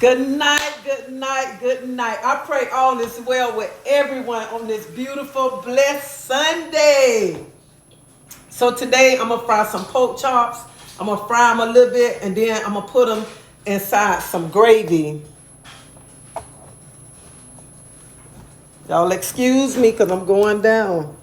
Good night, good night, good night. I pray all is well with everyone on this beautiful, blessed Sunday. So today I'm gonna fry some pork chops. I'm gonna fry them a little bit and then I'm gonna put them inside some gravy. Y'all excuse me because I'm going down.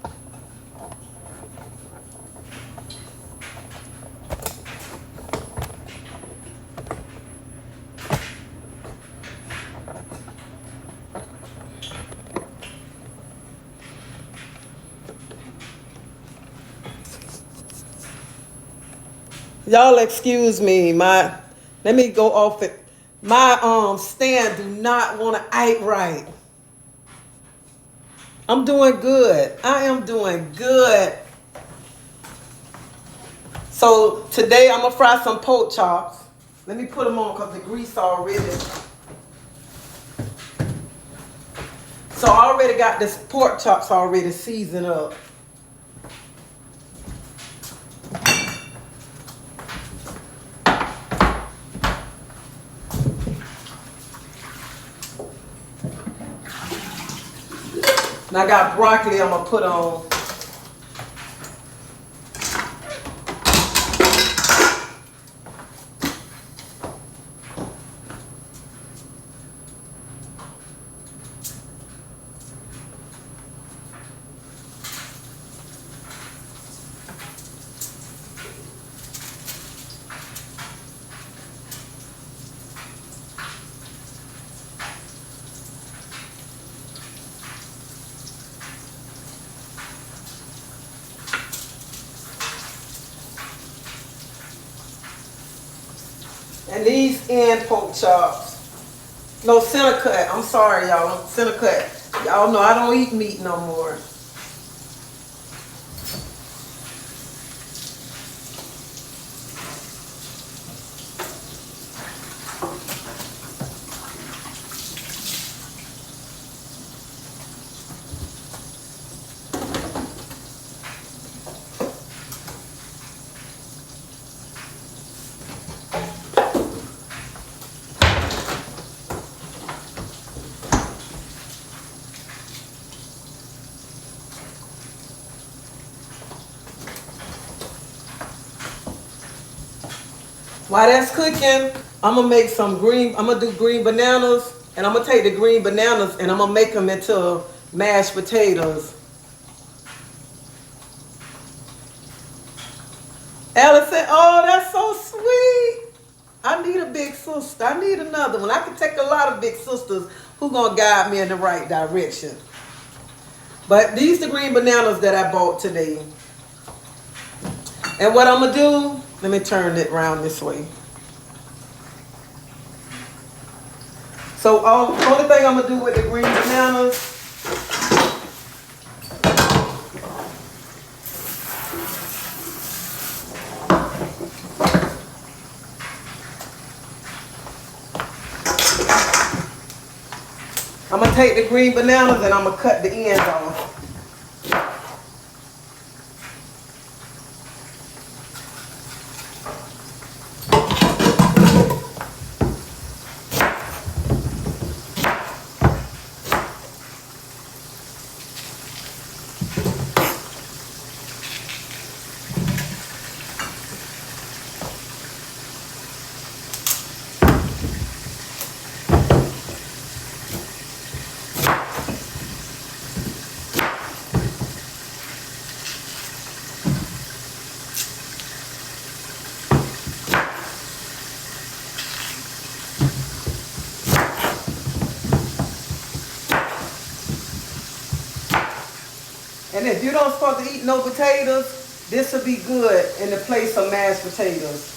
Y'all excuse me. Let me go off it. My stand do not want to act right. I'm doing good. I am doing good. So today I'm gonna fry some pork chops. Let me put them on because the grease already. So I already got this pork chops already seasoned up. And I got broccoli I'm gonna put on. And these end pork chops. No, center cut. I'm sorry, y'all. Center cut. Y'all know I don't eat meat no more. While that's cooking, I'm gonna make some I'm gonna do green bananas, and I'm gonna take the green bananas and I'm gonna make them into mashed potatoes. Alice said, oh, that's so sweet. I need a big sister. I need another one. I can take a lot of big sisters who gonna guide me in the right direction. But these the green bananas that I bought today. And what I'm gonna do, let me turn it around this way. So the only thing I'm gonna do with the green bananas, I'm gonna take the green bananas and I'm gonna cut the ends off. And if you don't supposed to eat no potatoes, this will be good in the place of mashed potatoes.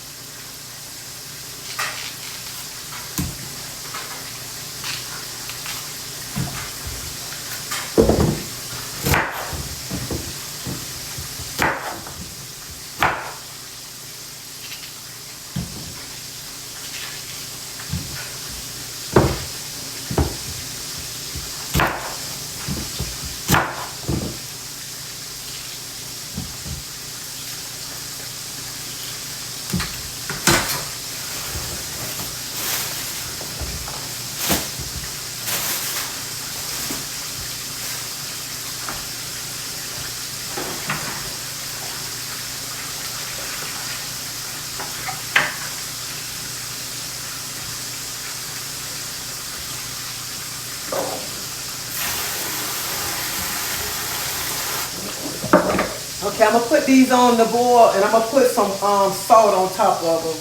Okay, I'm gonna put these on the boil and I'm gonna put some salt on top of them.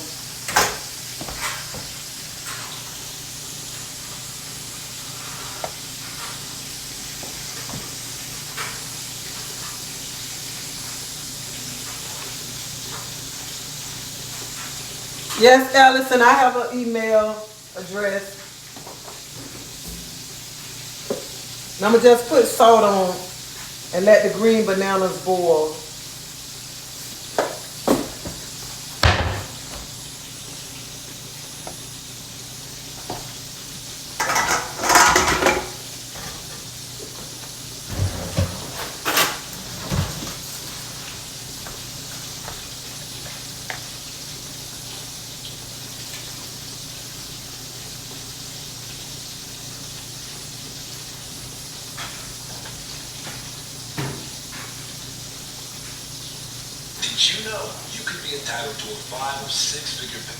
Yes, Allison, I have an email address. And I'm gonna just put salt on and let the green bananas boil. Did you know you could be entitled to a 5 or 6 figure payment?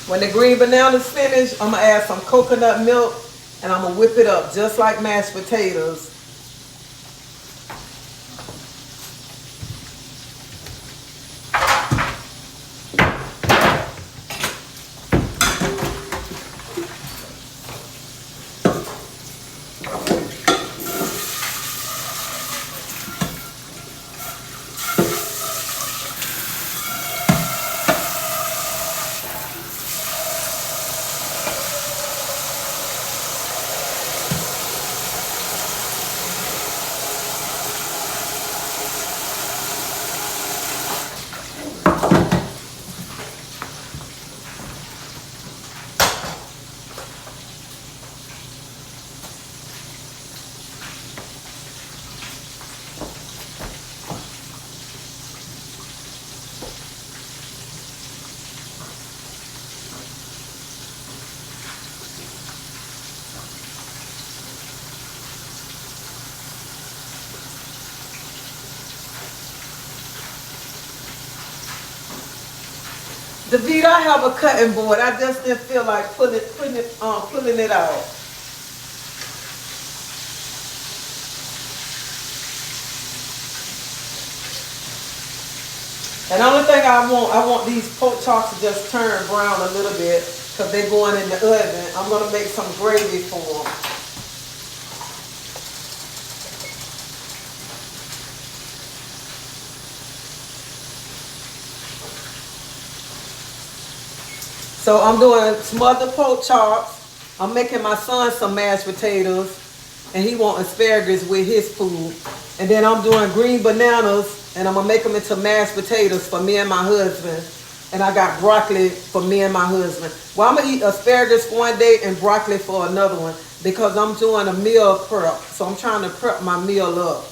When the green bananas finish, I'm gonna add some coconut milk and I'm gonna whip it up just like mashed potatoes. Davida, I have a cutting board. I just didn't feel like pulling it out. And the only thing I want these pork chops to just turn brown a little bit because they're going in the oven. I'm gonna make some gravy for them. So I'm doing smothered pork chops. I'm making my son some mashed potatoes, and he want asparagus with his food. And then I'm doing green bananas, and I'm gonna make them into mashed potatoes for me and my husband. And I got broccoli for me and my husband. Well, I'm gonna eat asparagus for one day and broccoli for another one because I'm doing a meal prep. So I'm trying to prep my meal up.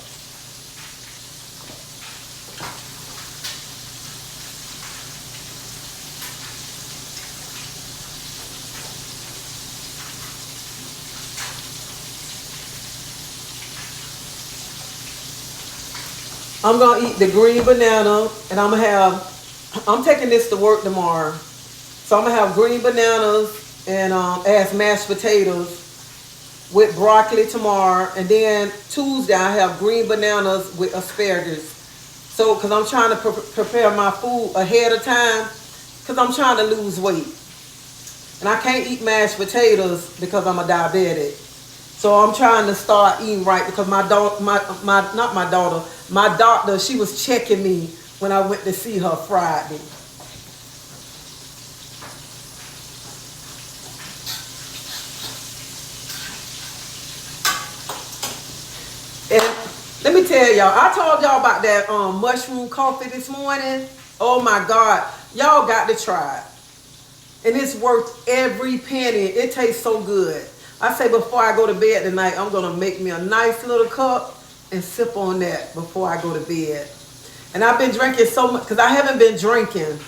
I'm gonna eat the green banana, and I'm taking this to work tomorrow. So I'm gonna have green bananas and as mashed potatoes with broccoli tomorrow, and then Tuesday I have green bananas with asparagus. So, cause I'm trying to prepare my food ahead of time, cause I'm trying to lose weight, and I can't eat mashed potatoes because I'm a diabetic. So I'm trying to start eating right because my doctor, she was checking me when I went to see her Friday. And let me tell y'all, I told y'all about that mushroom coffee this morning. Oh my God, y'all got to try it. And it's worth every penny. It tastes so good. I say before I go to bed tonight, I'm going to make me a nice little cup and sip on that before I go to bed. And I've been drinking so much, because I haven't been drinking.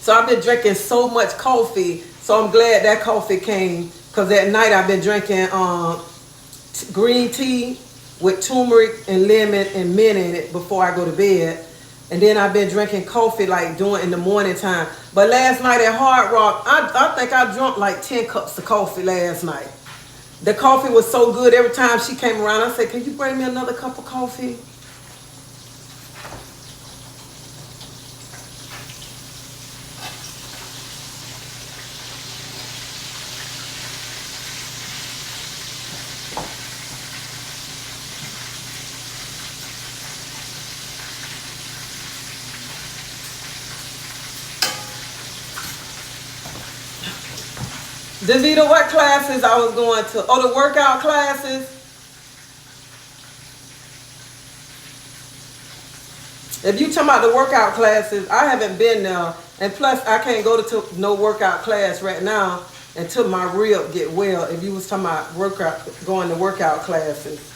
So I've been drinking so much coffee. So I'm glad that coffee came Cause at night I've been drinking green tea with turmeric and lemon and mint in it before I go to bed. And then I've been drinking coffee like doing in the morning time. But last night at Hard Rock, I think I drank like 10 cups of coffee last night. The coffee was so good. Every time she came around, I said, can you bring me another cup of coffee? Davita, what classes I was going to? Oh, the workout classes. If you talking about the workout classes, I haven't been there. And plus, I can't go to no workout class right now until my rib get well. If you was talking about going to workout classes.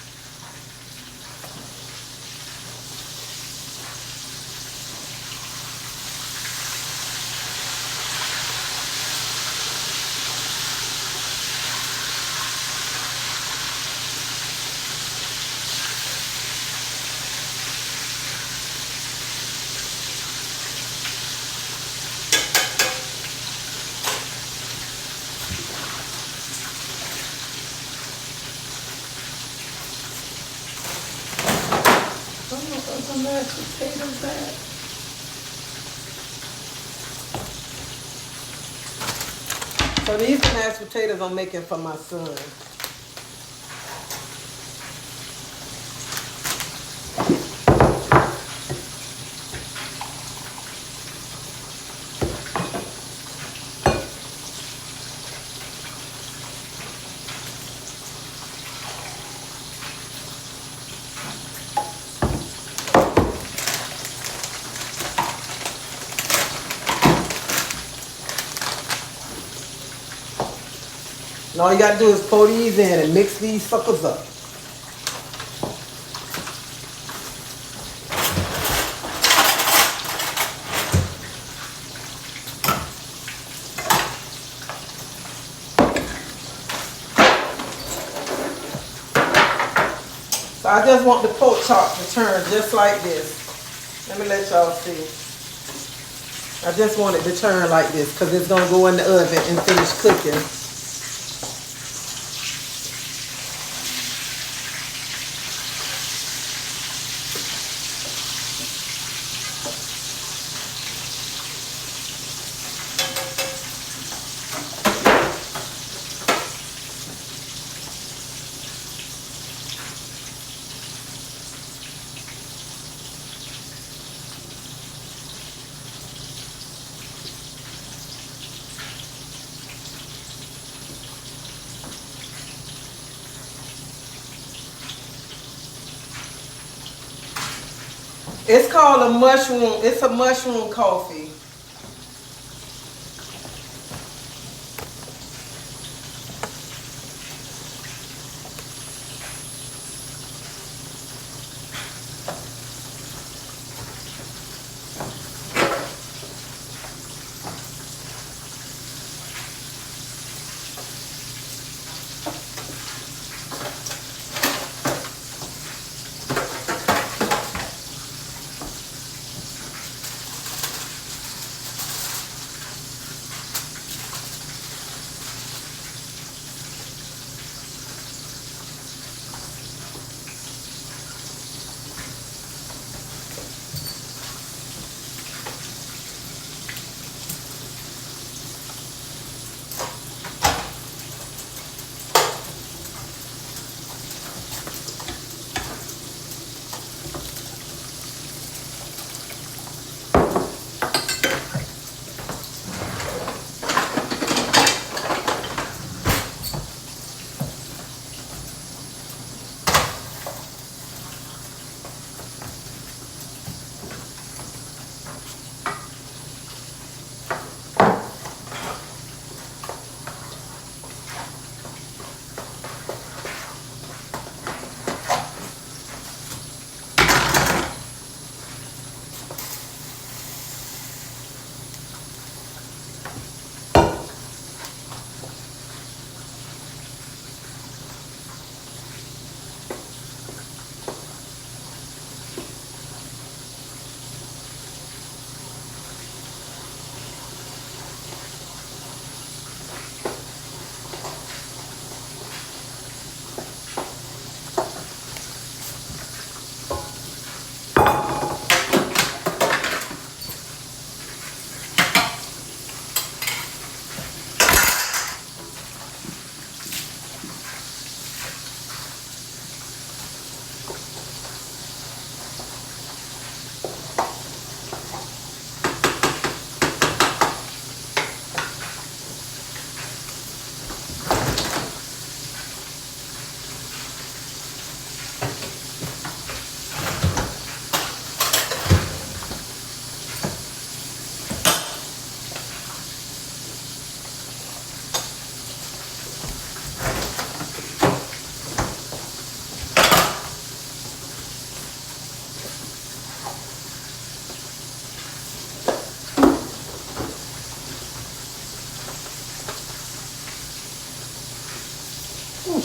Mashed potatoes at? So these are mashed potatoes I'm making for my son. And all you gotta do is pour these in and mix these suckers up. So I just want the pork chop to turn just like this. Let me let y'all see. I just want it to turn like this because it's gonna go in the oven and finish cooking. It's called a mushroom. It's a mushroom coffee.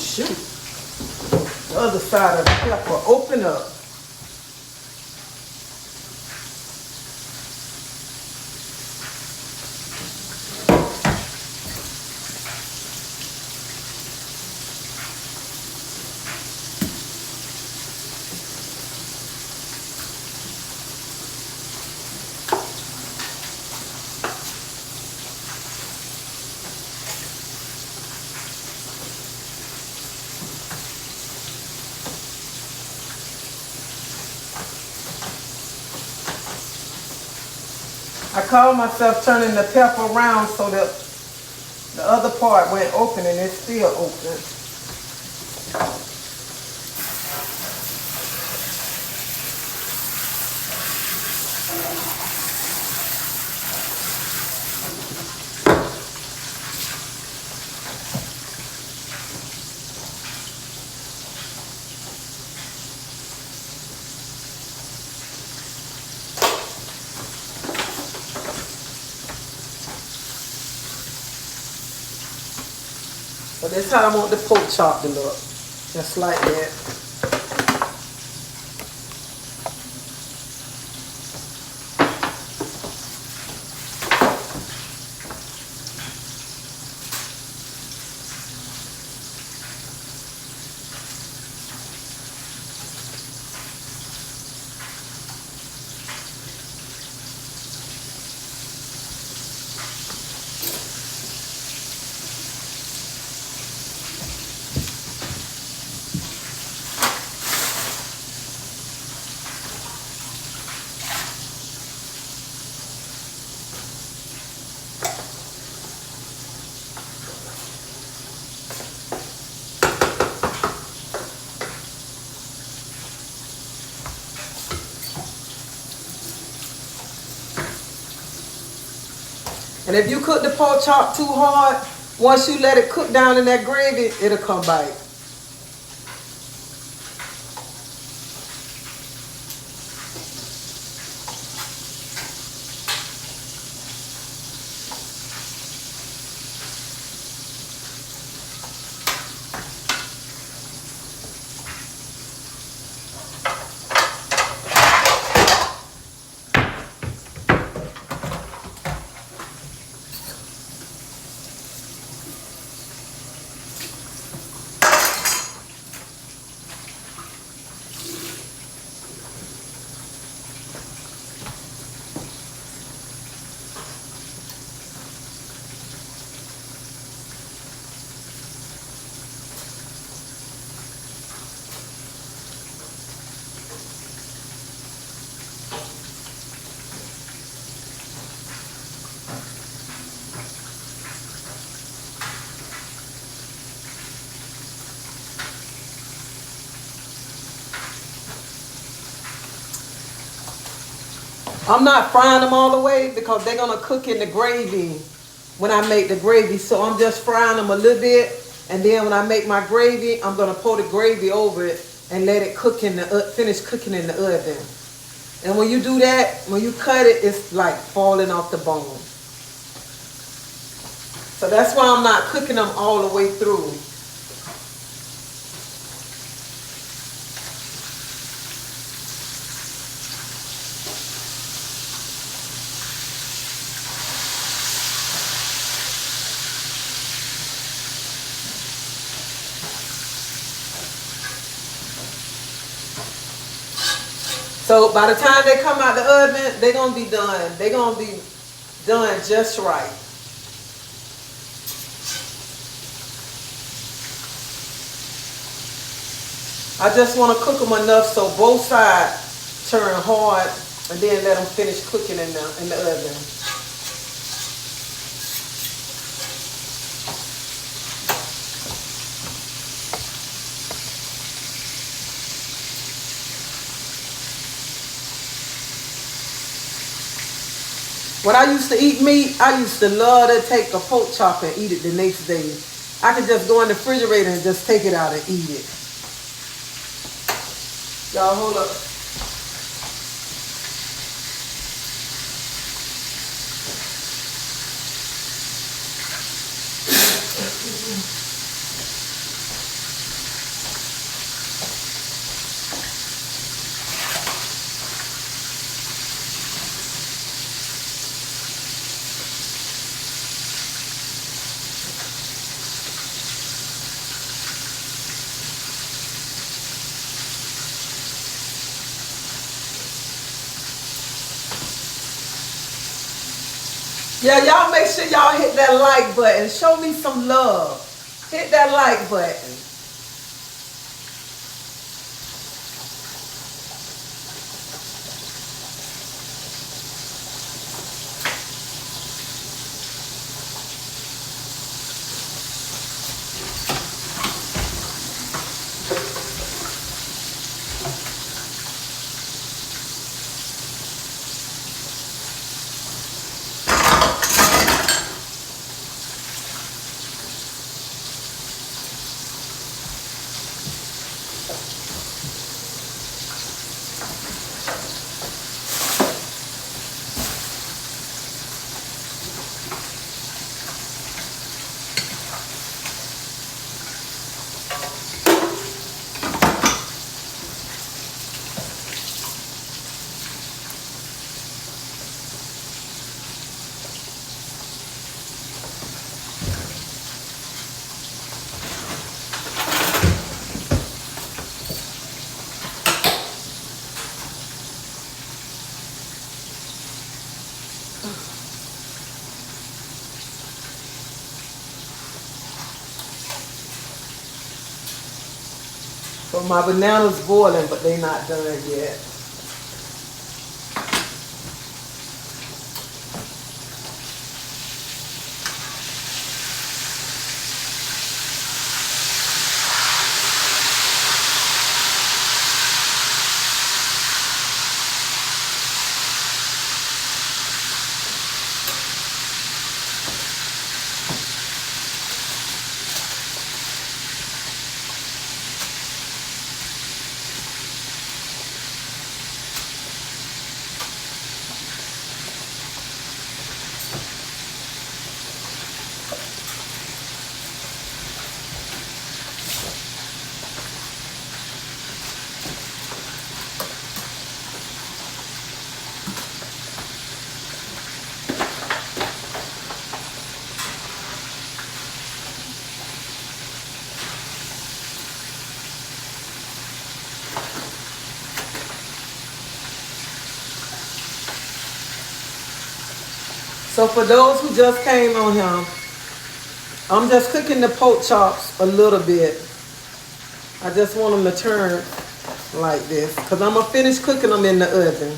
shoot. The other side of the pepper open up. I called myself turning the pepper around so that the other part went open and it's still open. So that's how I want the pork chop to look. Just like that. And if you cook the pork chop too hard, once you let it cook down in that gravy, it'll come back. I'm not frying them all the way because they're going to cook in the gravy when I make the gravy. So I'm just frying them a little bit. And then when I make my gravy, I'm going to pour the gravy over it and let it cook in the finish cooking in the oven. And when you do that, when you cut it, it's like falling off the bone. So that's why I'm not cooking them all the way through. So by the time they come out the oven, they're going to be done. They're going to be done just right. I just want to cook them enough so both sides turn hard and then let them finish cooking in the oven. When I used to eat meat, I used to love to take a pork chop and eat it the next day. I could just go in the refrigerator and just take it out and eat it. Y'all hold up. Yeah, y'all make sure y'all hit that like button. Show me some love. Hit that like button. So my bananas boiling, but they not done yet. So for those who just came on here, I'm just cooking the pork chops a little bit. I just want them to turn like this because I'm going to finish cooking them in the oven.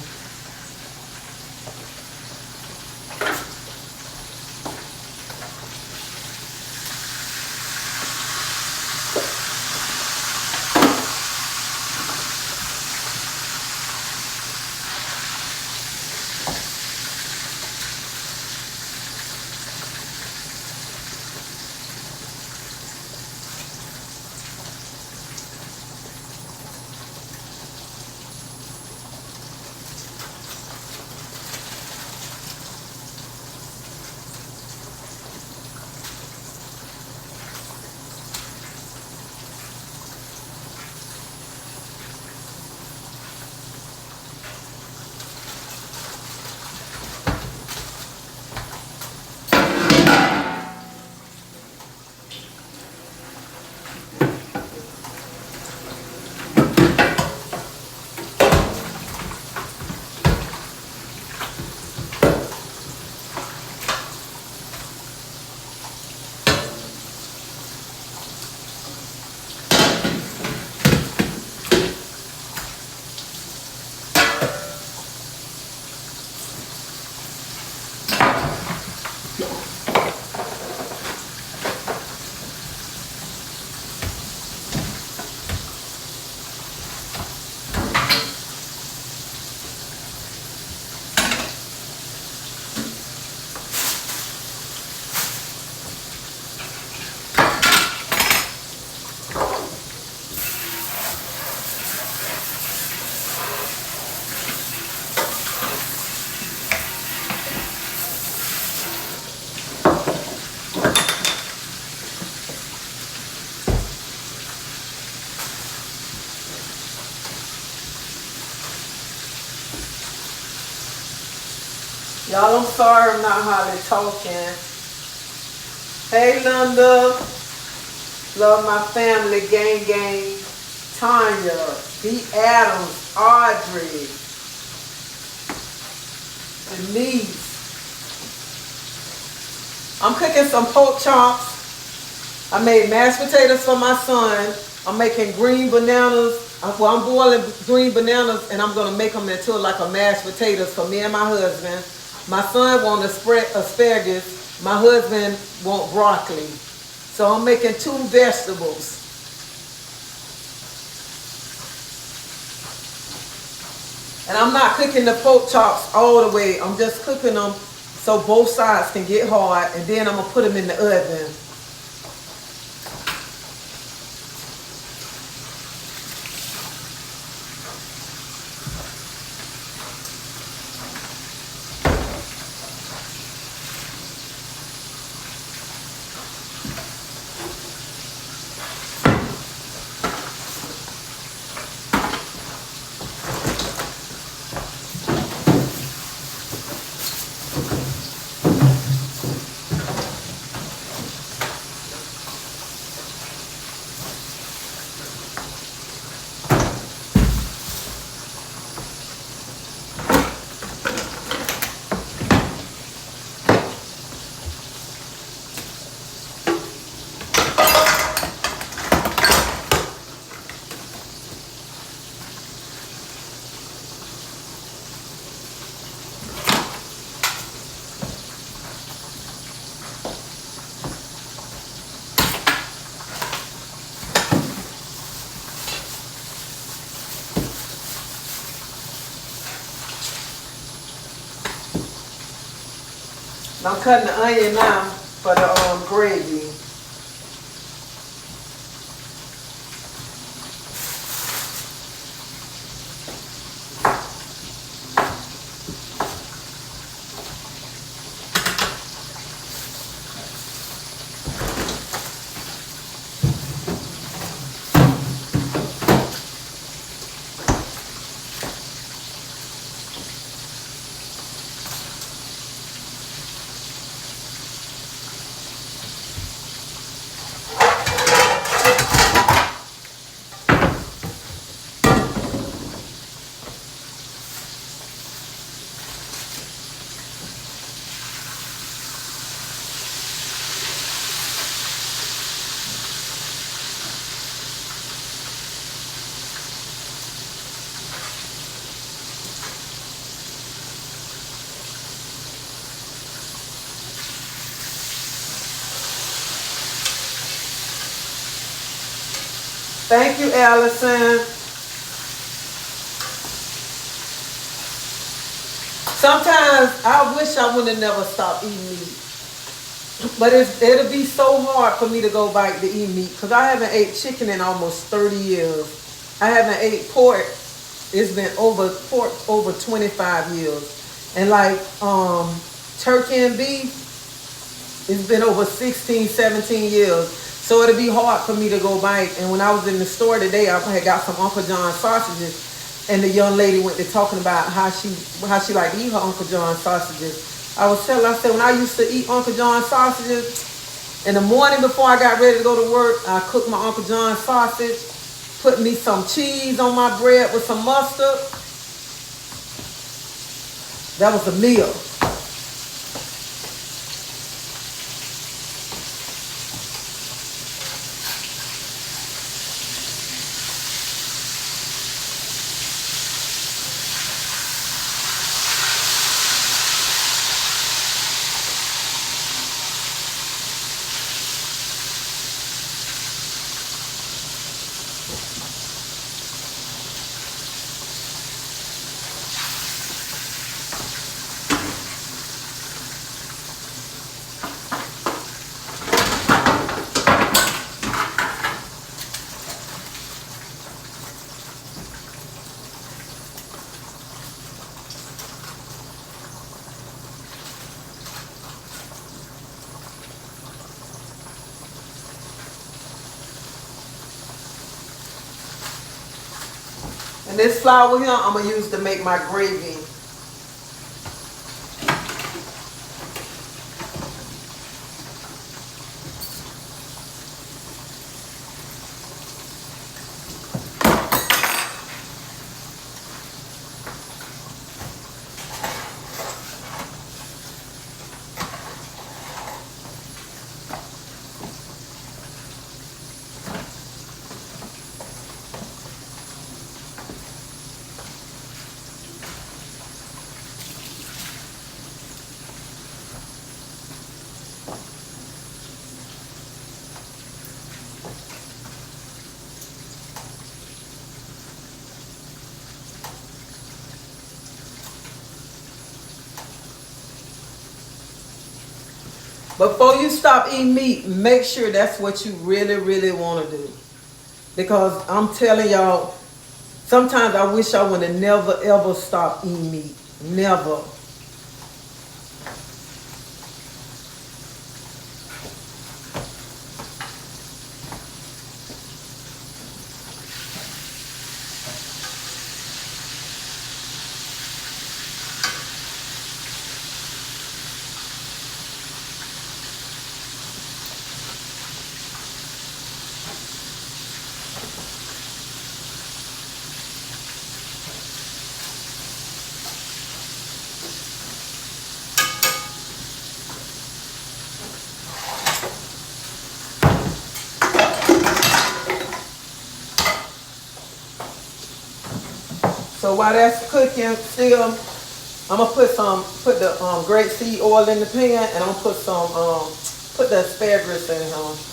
Y'all, I'm sorry I'm not hardly talking. Hey, Linda. Love my family, gang, gang. Tanya, B. Adams, Audrey, Denise. I'm cooking some pork chops. I made mashed potatoes for my son. I'm making green bananas. Well, I'm boiling green bananas and I'm gonna make them into like a mashed potatoes for me and my husband. My son wants asparagus. My husband wants broccoli. So I'm making two vegetables. And I'm not cooking the pork chops all the way. I'm just cooking them so both sides can get hard. And then I'm gonna put them in the oven. I'm cutting the onion now for the gravy. Thank you, Allison. Sometimes I wish I would have never stopped eating meat. But it'll be so hard for me to go back to eat meat because I haven't ate chicken in almost 30 years. I haven't ate pork. It's been over 25 years. And like turkey and beef, it's been over 16, 17 years. So it'll be hard for me to go back. And when I was in the store today, I had got some Uncle John sausages. And the young lady went to talking about how she like to eat her Uncle John sausages. I was telling her, I said, when I used to eat Uncle John sausages, in the morning before I got ready to go to work, I cooked my Uncle John sausage, put me some cheese on my bread with some mustard. That was a meal. And this flour here, I'm going to use to make my gravy. Before you stop eating meat, make sure that's what you really, really want to do. Because I'm telling y'all, sometimes I wish I would have never ever stopped eating meat. Never. So while that's cooking still, I'm gonna put the grapeseed oil in the pan, and I'm gonna put the asparagus in here.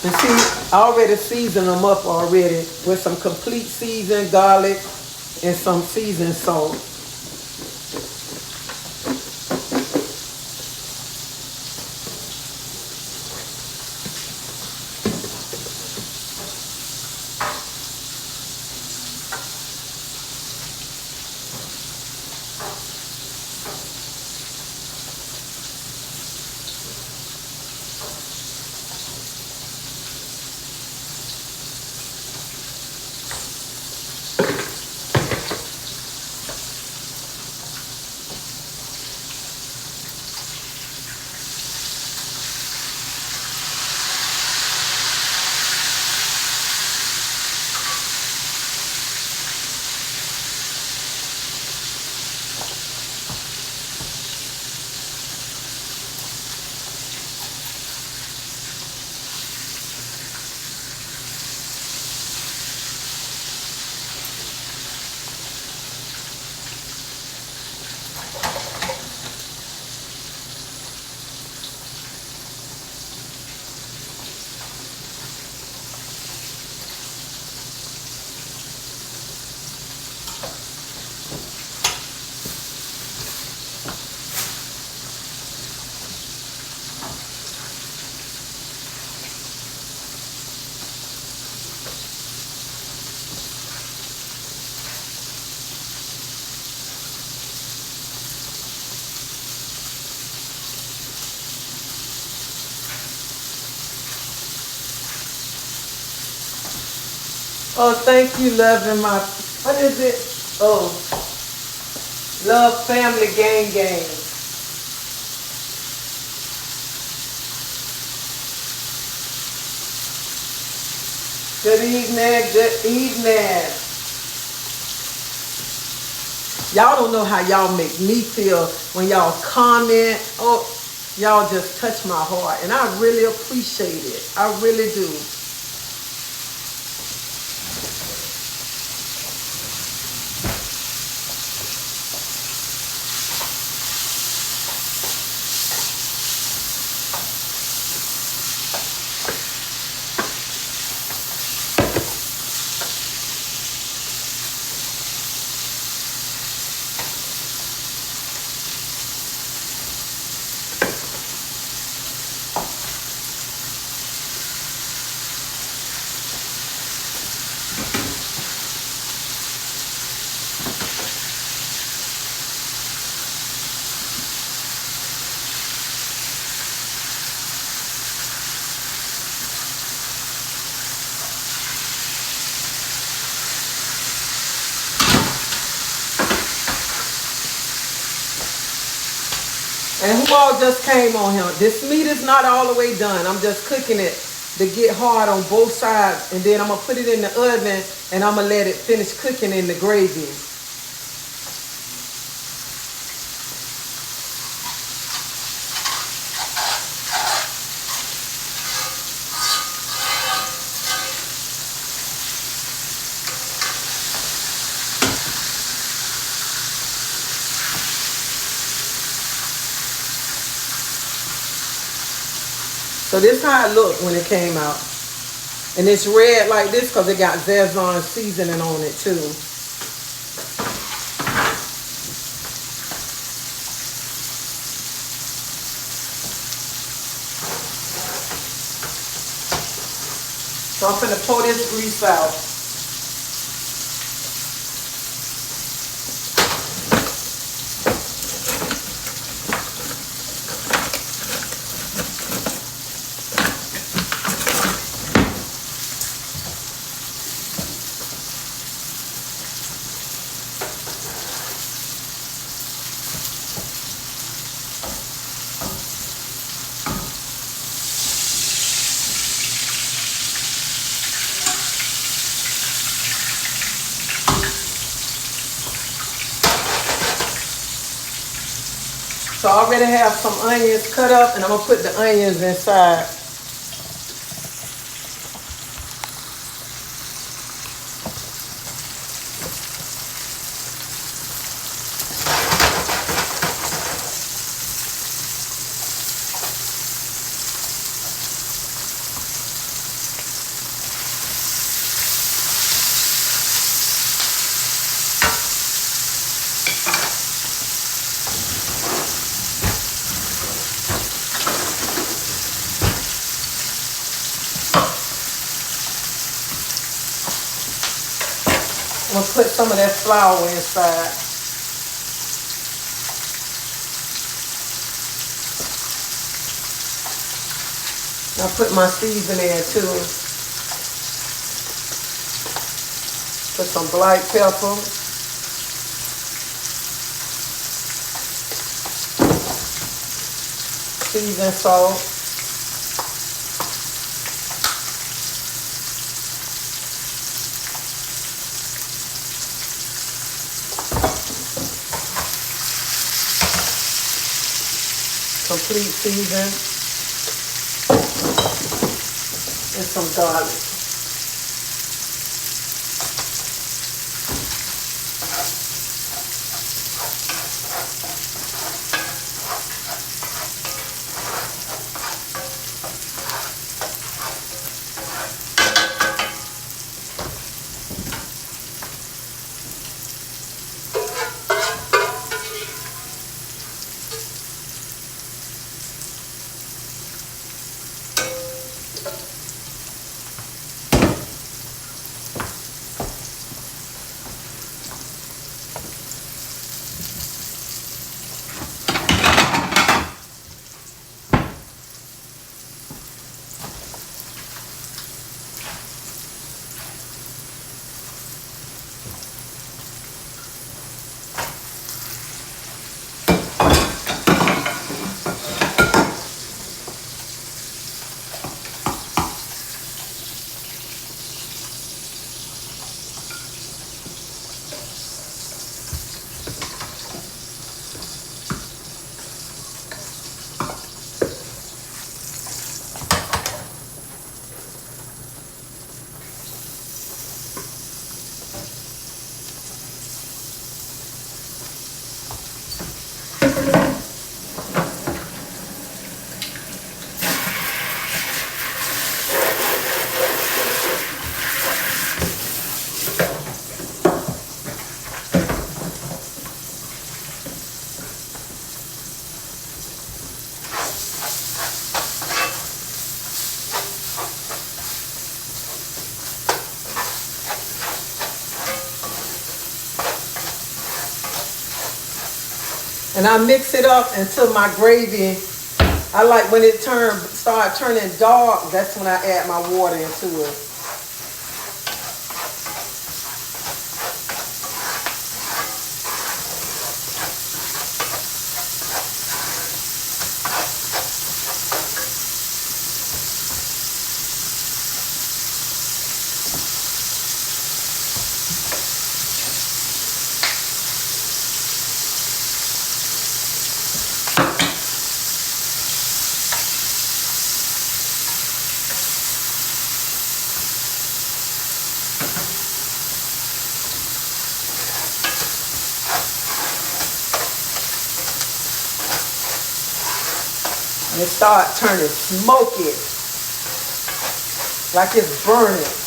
And see, I already seasoned them up already with some complete seasoned garlic and some seasoned salt. Oh, thank you, loving my, what is it? Oh, Love Family Gang. Good evening, good evening. Y'all don't know how y'all make me feel when y'all comment. Oh, y'all just touch my heart. And I really appreciate it. I really do. And who all just came on here? This meat is not all the way done. I'm just cooking it to get hard on both sides. And then I'm going to put it in the oven and I'm going to let it finish cooking in the gravy. So this how it looked when it came out. And it's red like this because it got Szechuan seasoning on it too. So I'm finna pour this grease out. So I already have some onions cut up and I'm gonna put the onions inside. I'm gonna put some of that flour inside. I'll put my seasoning in too. Put some black pepper. Seasoned salt. Complete season. And some garlic. And I mix it up until my gravy, I like when it start turning dark, that's when I add my water into it. And it start turning smoky, like it's burning.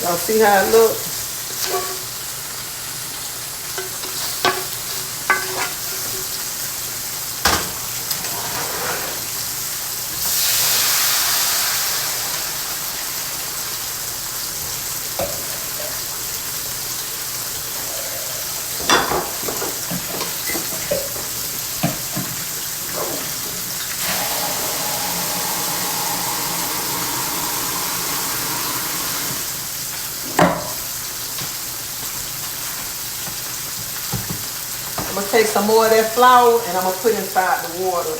Y'all see how it looks? I'm gonna take some more of that flour and I'm gonna put inside the water.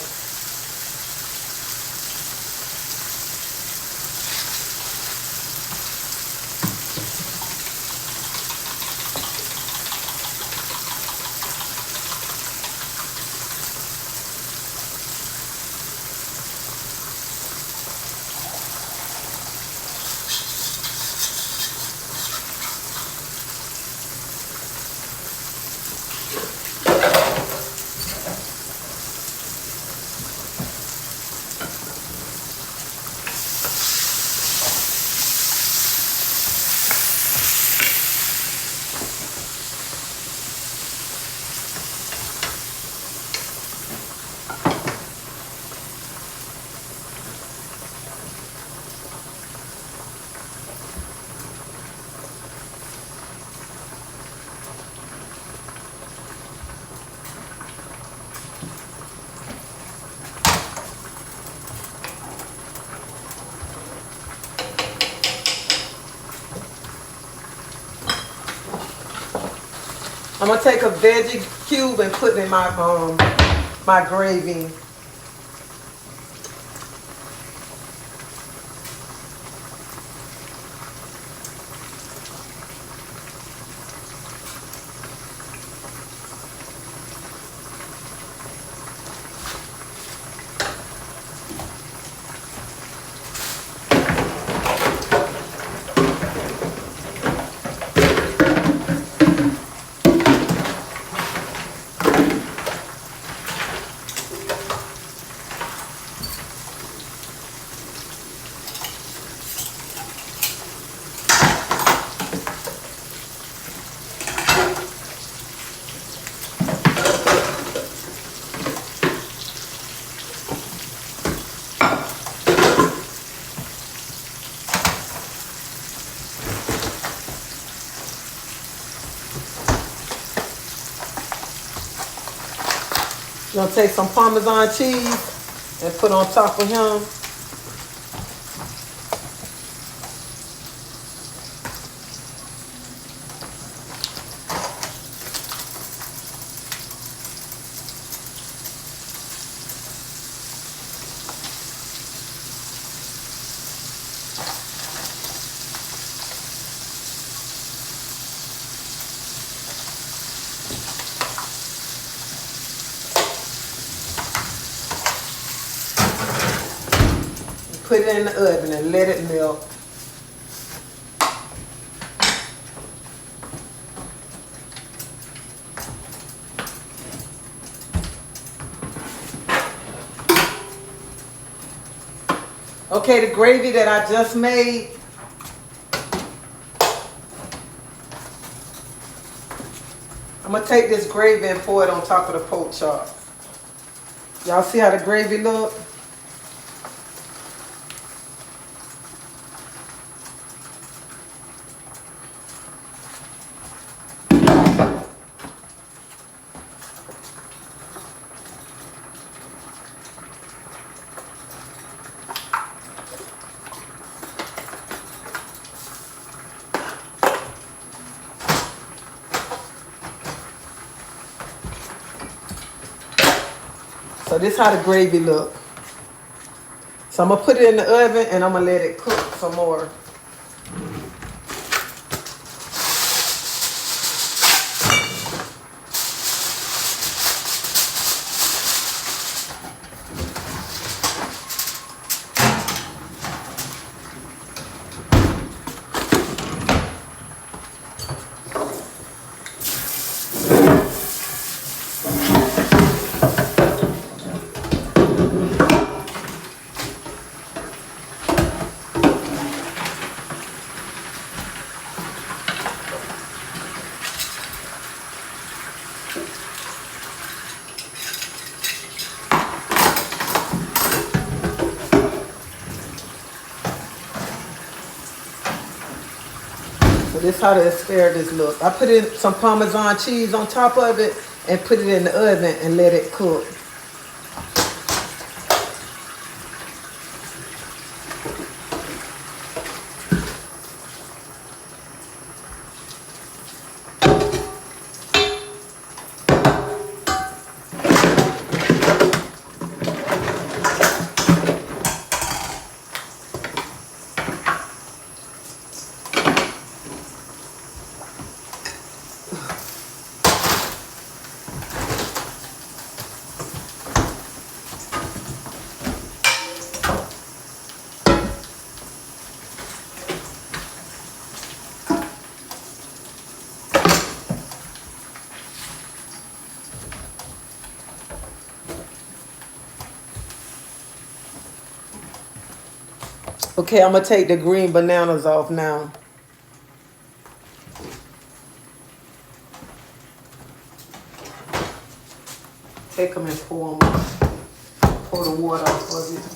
I'm gonna take a veggie cube and put it in my gravy. I'm gonna take some Parmesan cheese and put on top of him. Put it in the oven and let it melt. Okay, the gravy that I just made, I'm gonna take this gravy and pour it on top of the pork chop. Y'all see how the gravy look? So this how the gravy look. So I'm gonna put it in the oven and I'm gonna let it cook some more. So this how the asparagus look. I put in some Parmesan cheese on top of it and put it in the oven and let it cook. Okay, I'm gonna take the green bananas off now. Take them and pour the water off of it.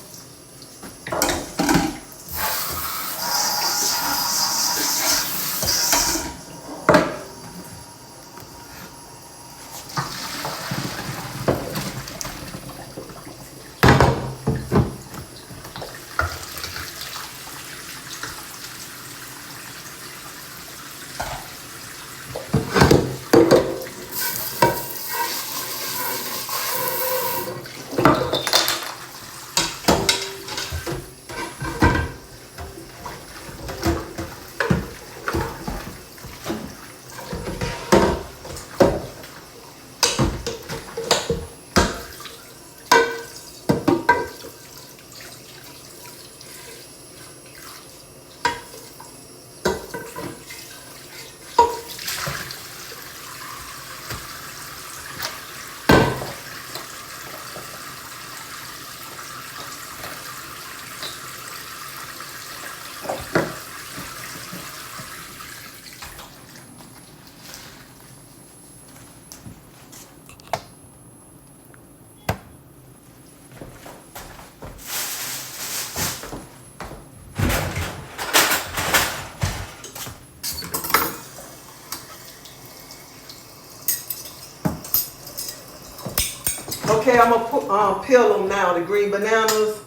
Okay, I'm gonna peel them now, the green bananas.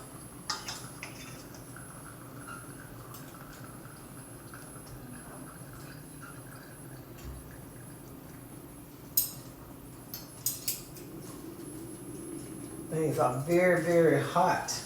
Things are very, very hot.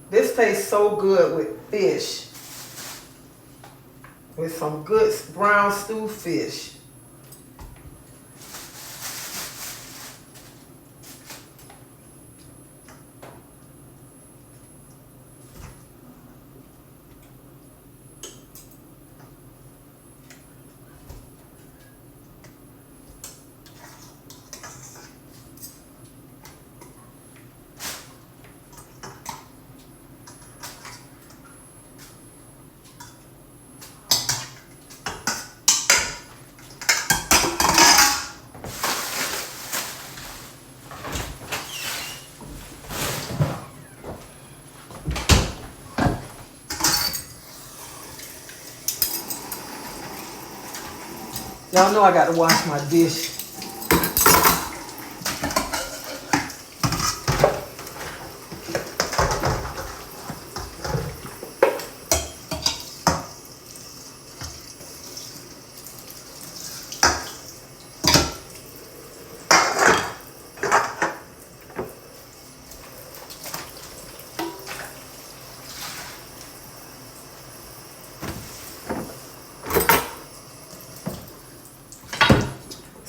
This tastes so good with fish. With some good brown stew fish. Y'all know I got to wash my dish.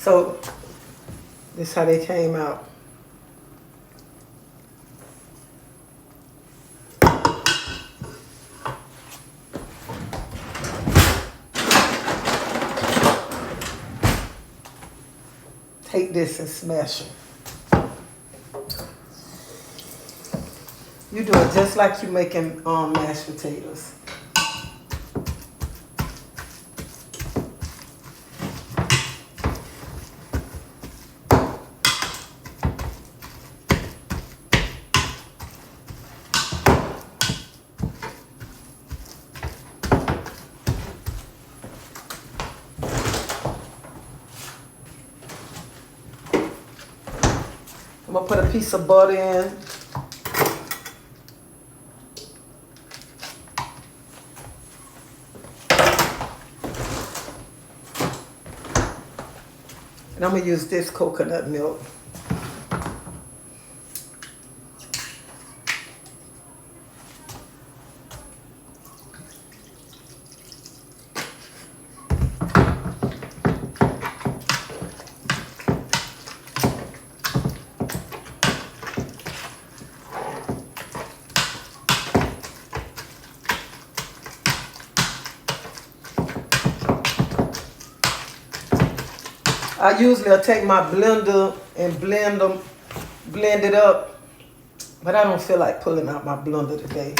So this is how they came out. Take this and smash them. You do it just like you making mashed potatoes. I'm gonna put a piece of butter in. And I'm gonna use this coconut milk. I usually will take my blender and blend it up, but I don't feel like pulling out my blender today.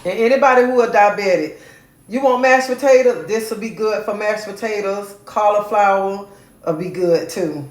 And anybody who are diabetic, you want mashed potatoes? This will be good for mashed potatoes. Cauliflower will be good too.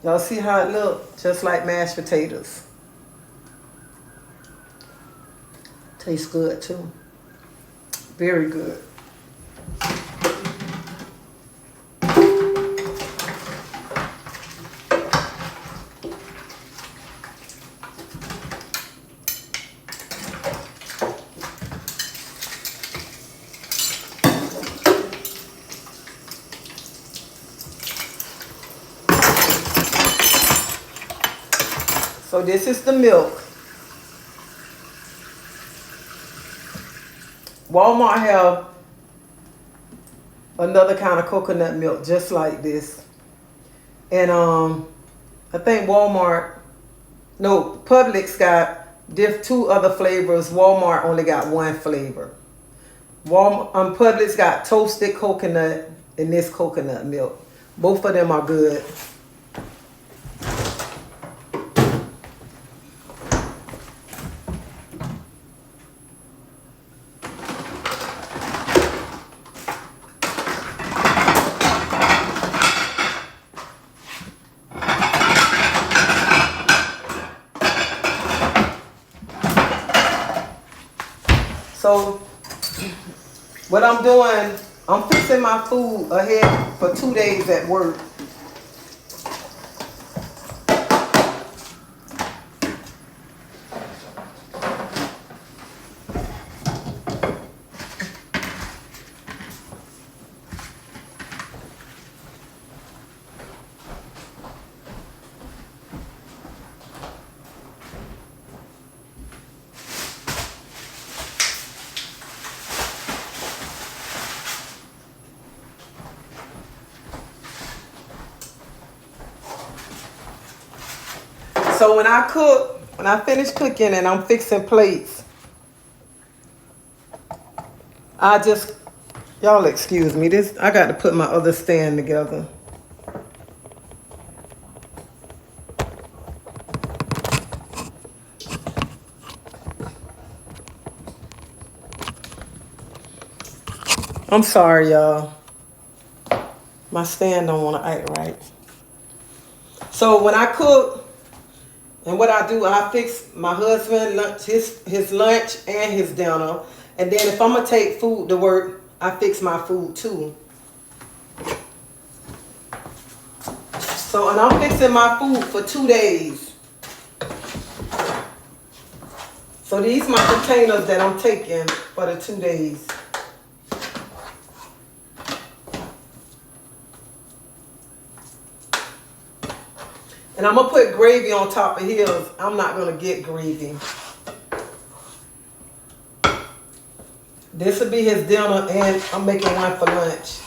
Y'all see how it look? Just like mashed potatoes. Tastes good too. Very good. So this is the milk. Walmart have another kind of coconut milk just like this. And I think Publix got two other flavors. Walmart only got one flavor. Publix got toasted coconut and this coconut milk. Both of them are good. So what I'm doing, I'm fixing my food ahead for 2 days at work. So when I finish cooking and I'm fixing plates, y'all excuse me, I got to put my other stand together. I'm sorry, y'all. My stand don't want to act right. So when I cook, and what I do, I fix my husband lunch, his lunch and his dinner. And then if I'm gonna take food to work, I fix my food too. So, and I'm fixing my food for 2 days. So these my containers that I'm taking for the 2 days. And I'm gonna put gravy on top of his. I'm not gonna get gravy. This will be his dinner, and I'm making one for lunch.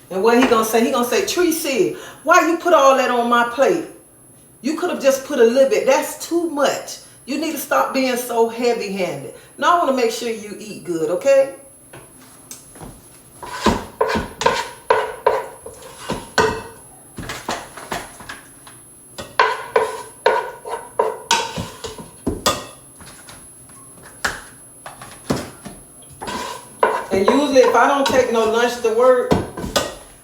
And what he gonna say? He gonna say, Tracy, why you put all that on my plate? You could have just put a little bit. That's too much. You need to stop being so heavy-handed. Now I want to make sure you eat good, okay? And usually if I don't take no lunch to work,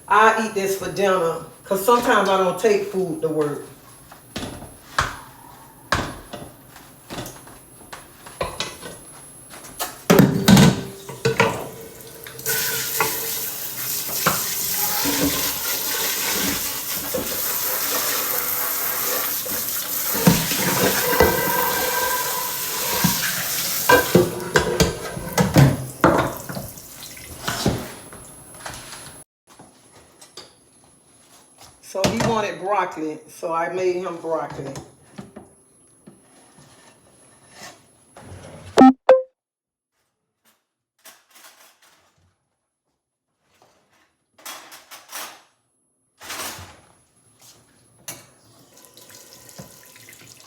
I eat this for dinner. Because sometimes I don't take food to work. So he wanted broccoli, so I made him broccoli.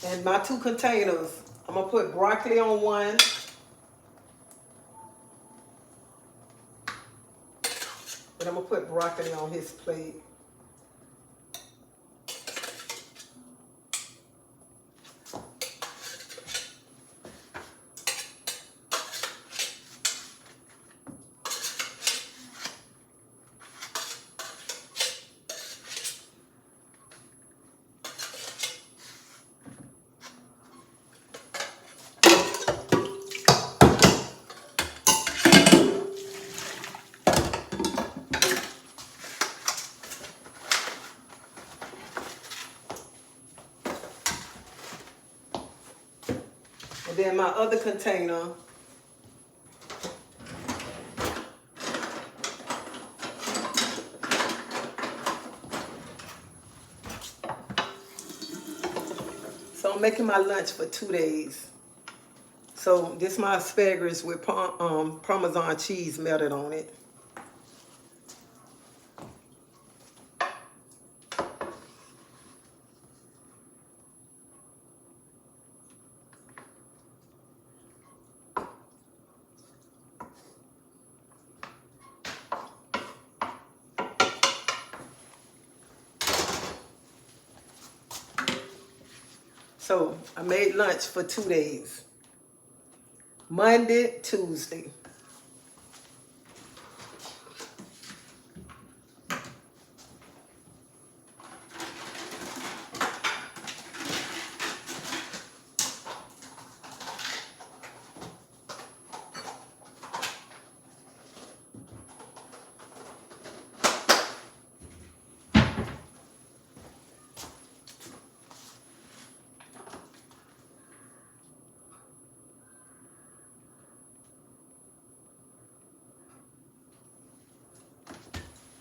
And my 2 containers, I'm going to put broccoli on one. And I'm going to put broccoli on his plate. And then my other container, so I'm making my lunch for 2 days. So this is my asparagus with Parmesan cheese melted on it. So I made lunch for 2 days. Monday, Tuesday.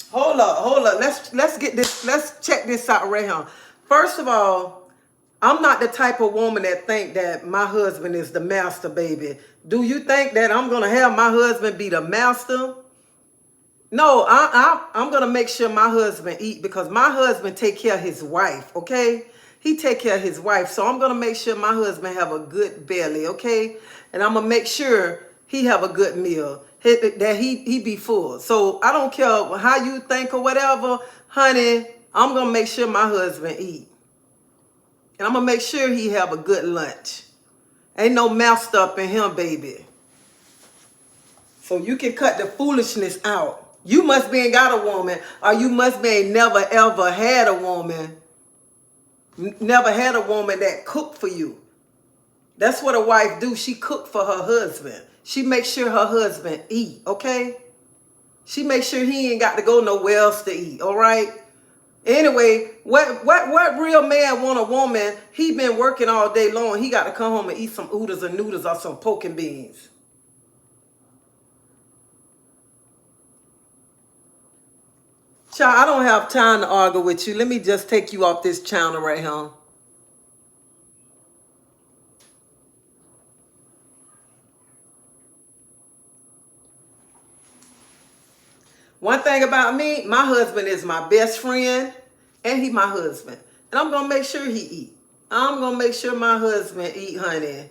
Hold up. Let's get this. Let's check this out right here. First of all, I'm not the type of woman that think that my husband is the master, baby. Do you think that I'm gonna have my husband be the master? No, I'm gonna make sure my husband eat because my husband take care of his wife, okay? He take care of his wife. So I'm gonna make sure my husband have a good belly, okay? And I'm gonna make sure he have a good meal. That he be full. So I don't care how you think or whatever, honey, I'm gonna make sure my husband eat. And I'm gonna make sure he have a good lunch. Ain't no mouth up in him, baby. So you can cut the foolishness out. You must be ain't got a woman, or you must be ain't never ever had a woman. Never had a woman that cooked for you. That's what a wife do. She cook for her husband. She makes sure her husband eat, okay? She makes sure he ain't got to go nowhere else to eat, all right? Anyway, what real man want a woman? He been working all day long. He got to come home and eat some oodles and noodles or some pork and beans. Child, I don't have time to argue with you. Let me just take you off this channel right here. One thing about me, my husband is my best friend, and he my husband. And I'm going to make sure he eat. I'm going to make sure my husband eat, honey.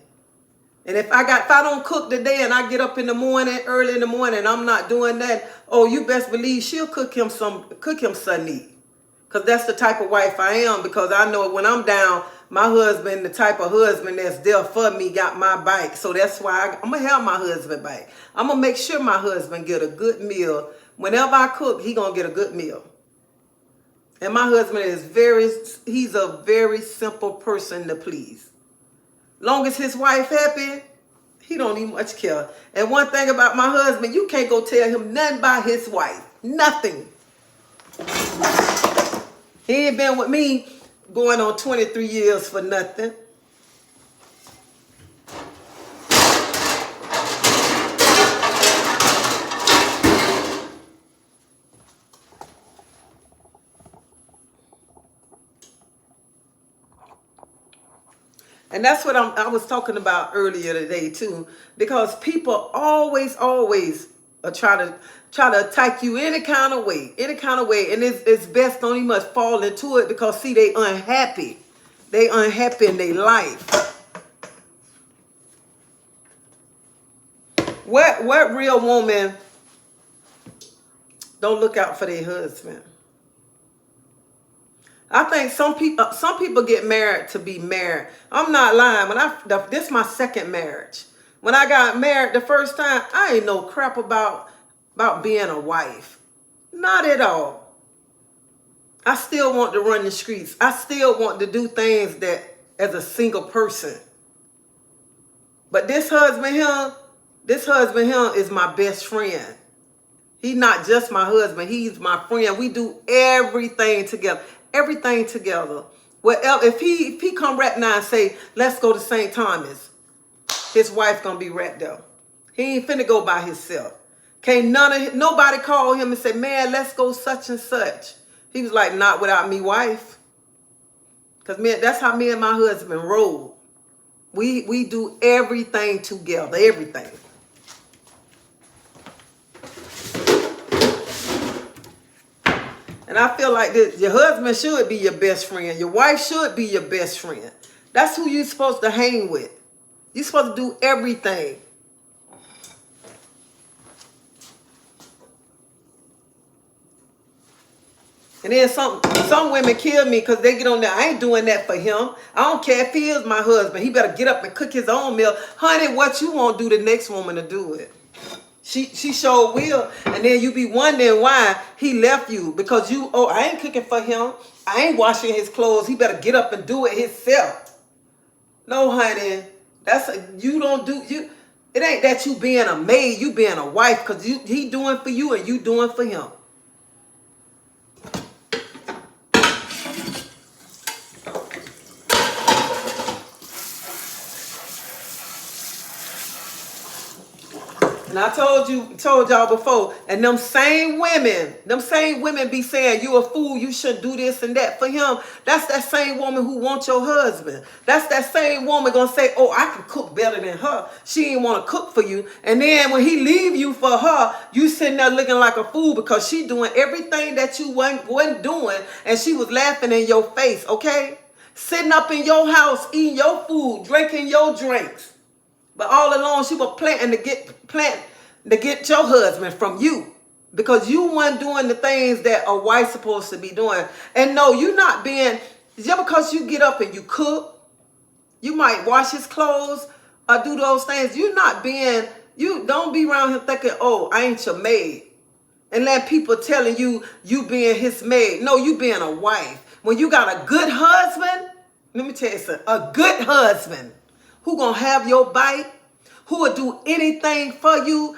And if I don't cook today and I get up in the morning, early in the morning, I'm not doing that, oh, you best believe she'll cook him something to eat. Because that's the type of wife I am. Because I know when I'm down, my husband, the type of husband that's there for me, got my back. So that's why I'm going to have my husband back. I'm going to make sure my husband get a good meal. Whenever I cook, he going to get a good meal. And my husband he's a very simple person to please. Long as his wife happy, he don't even much care. And one thing about my husband, you can't go tell him nothing about his wife. Nothing. He ain't been with me going on 23 years for nothing. And that's what I was talking about earlier today too, because people always try to attack you any kind of way, and it's best don't even much fall into it because see they unhappy in their life. What real woman don't look out for their husband? I think some people get married to be married. I'm not lying. This is my second marriage. When I got married the first time, I ain't know crap about being a wife. Not at all. I still want to run the streets. I still want to do things that as a single person. But this husband here is my best friend. He's not just my husband. He's my friend. We do everything together. Everything together. Well, if he come right now and say, let's go to St. Thomas, his wife gonna be right there. He ain't finna go by himself. Can't nobody call him and say, man, let's go such and such. He was like, not without me, wife. Because that's how me and my husband roll. We do everything together, everything. And I feel like your husband should be your best friend. Your wife should be your best friend. That's who you're supposed to hang with. You're supposed to do everything. And then some women kill me because they get on there. I ain't doing that for him. I don't care if he is my husband. He better get up and cook his own meal. Honey, what you won't do the next woman to do it. She sure will. And then you be wondering why he left you. Because I ain't cooking for him. I ain't washing his clothes. He better get up and do it himself. No, honey. It ain't that you being a maid, you being a wife. Because he doing for you and you doing for him. And I told y'all before, and them same women be saying you a fool, you shouldn't do this and that for him. That's that same woman who wants your husband. That's that same woman gonna say, oh, I can cook better than her. She ain't want to cook for you. And then when he leave you for her, you sitting there looking like a fool because she doing everything that you wasn't doing, and she was laughing in your face, okay? Sitting up in your house, eating your food, drinking your drinks. But all along, she was planting to get your husband from you, because you weren't doing the things that a wife supposed to be doing. And no, you not being, just because you get up and you cook, you might wash his clothes or do those things. You don't be around him thinking, oh, I ain't your maid. And let people telling you being his maid. No, you being a wife. When you got a good husband, let me tell you something, a good husband who gonna have your bite, who will do anything for you,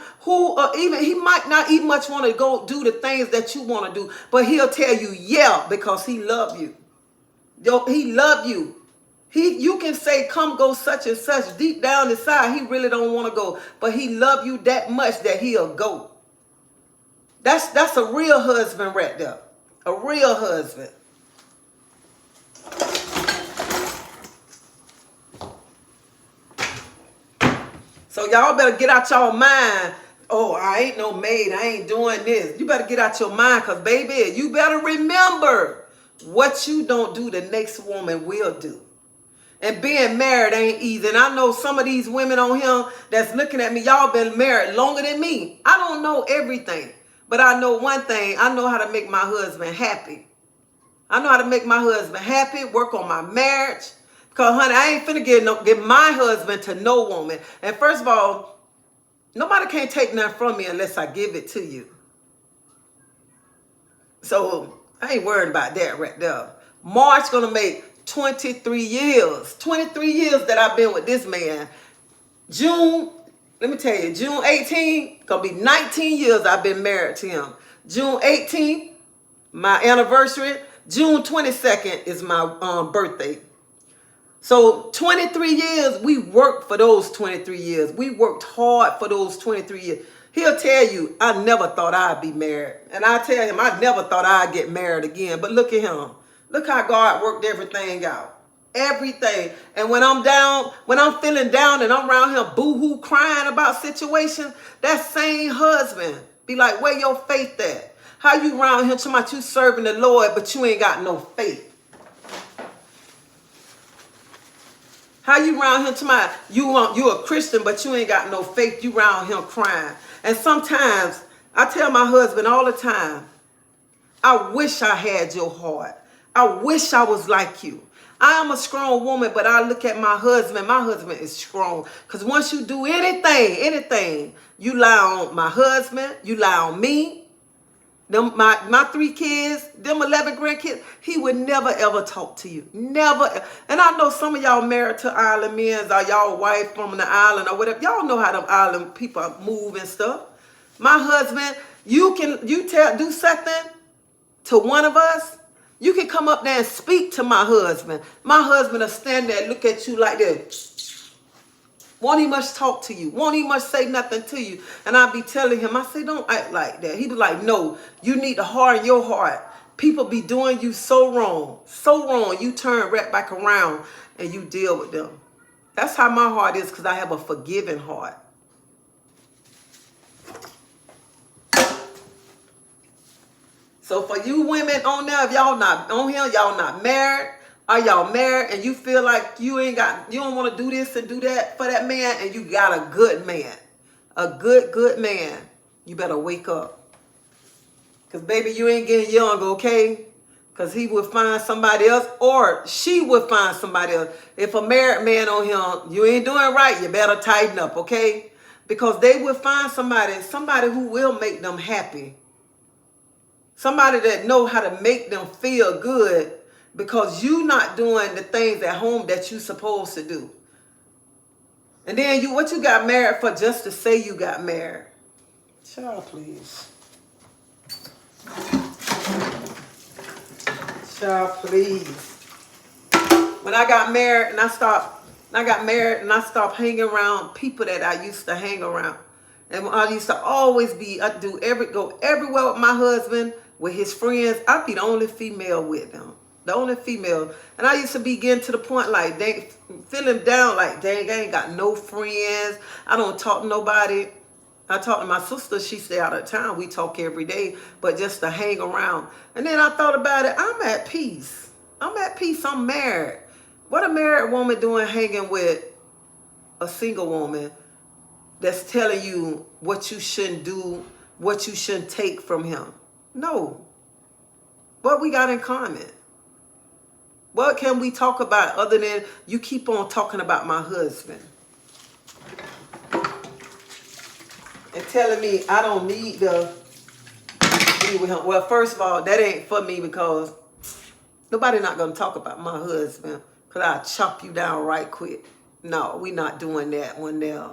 even he might not even much want to go do the things that you want to do, but he'll tell you yeah, because he love you. He love you. You can say come go such and such, deep down inside he really don't want to go, but he love you that much that he'll go. That's a real husband right there. A real husband. So y'all better get out y'all mind. Oh, I ain't no maid. I ain't doing this. You better get out your mind, because, baby, you better remember what you don't do, the next woman will do. And being married ain't easy. And I know some of these women on here that's looking at me, y'all been married longer than me. I don't know everything. But I know one thing. I know how to make my husband happy. I know how to make my husband happy, work on my marriage. Because, honey, I ain't finna give my husband to no woman. And first of all, nobody can't take nothing from me unless I give it to you. So I ain't worried about that right there. March gonna make 23 years. 23 years that I've been with this man. June, let me tell you, June 18, gonna be 19 years I've been married to him. June 18, my anniversary. June 22nd is my birthday. So 23 years, we worked for those 23 years. We worked hard for those 23 years. He'll tell you, I never thought I'd be married. And I tell him, I never thought I'd get married again. But look at him. Look how God worked everything out. Everything. And when I'm down, when I'm feeling down and I'm around here boo-hoo crying about situations, that same husband be like, where your faith at? How you around here talking about you serving the Lord, but you ain't got no faith? How you around here talking about you a Christian, but you ain't got no faith? You around here crying. And sometimes I tell my husband all the time, I wish I had your heart. I wish I was like you. I am a strong woman, but I look at my husband. My husband is strong. Because once you do anything, you lie on my husband, you lie on me. Them, my 3 kids, them 11 grandkids, he would never ever talk to you. Never. And I know some of y'all married to island men, or y'all wife from the island or whatever. Y'all know how them island people move and stuff. My husband, you do something to one of us, you can come up there and speak to my husband. My husband will stand there and look at you like this. Won't he much talk to you? Won't he much say nothing to you? And I'll be telling him, I say, don't act like that. He be like, no, you need to harden your heart. People be doing you so wrong. So wrong. You turn right back around and you deal with them. That's how my heart is, because I have a forgiving heart. So for you women on there, if y'all not on here, y'all not married, are y'all married and you feel like you don't want to do this and do that for that man, and you got a good man, a good man, you better wake up. Because baby, you ain't getting young, okay? Because he would find somebody else, or she would find somebody else. If a married man on here, you ain't doing right, you better tighten up, okay? Because they will find somebody who will make them happy. Somebody that know how to make them feel good, because you not doing the things at home that you supposed to do. And then what you got married for, just to say you got married? Child, please. Child, please. When I got married and I stopped hanging around people that I used to hang around. And I used to always be, go everywhere with my husband, with his friends. I'd be the only female with them. The only female. And I used to be getting to the point like, feeling down like, dang, I ain't got no friends. I don't talk to nobody. I talk to my sister. She stay out of town. We talk every day, but just to hang around. And then I thought about it. I'm at peace. I'm at peace. I'm married. What a married woman doing hanging with a single woman that's telling you what you shouldn't do, what you shouldn't take from him? No. What we got in common? What can we talk about other than you keep on talking about my husband? And telling me I don't need to be with him. Well, first of all, that ain't for me because nobody not going to talk about my husband because I'll chop you down right quick. No, we not doing that one there.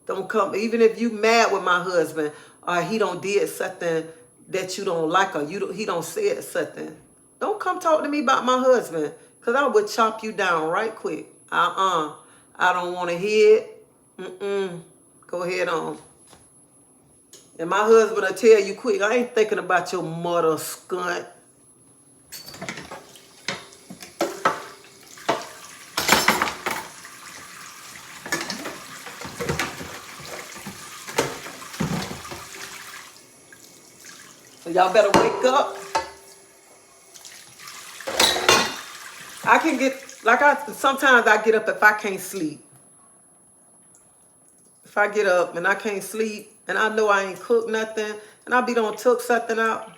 Don't come, even if you mad with my husband or he don't did something that you don't like or he don't say something. Don't come talk to me about my husband because I would chop you down right quick. I don't want to hear it. Go ahead on. And my husband will tell you quick, I ain't thinking about your mother skunt. So y'all better wake up. I can get, sometimes I get up if I can't sleep. If I get up and I can't sleep and I know I ain't cooked nothing and I be done took something out,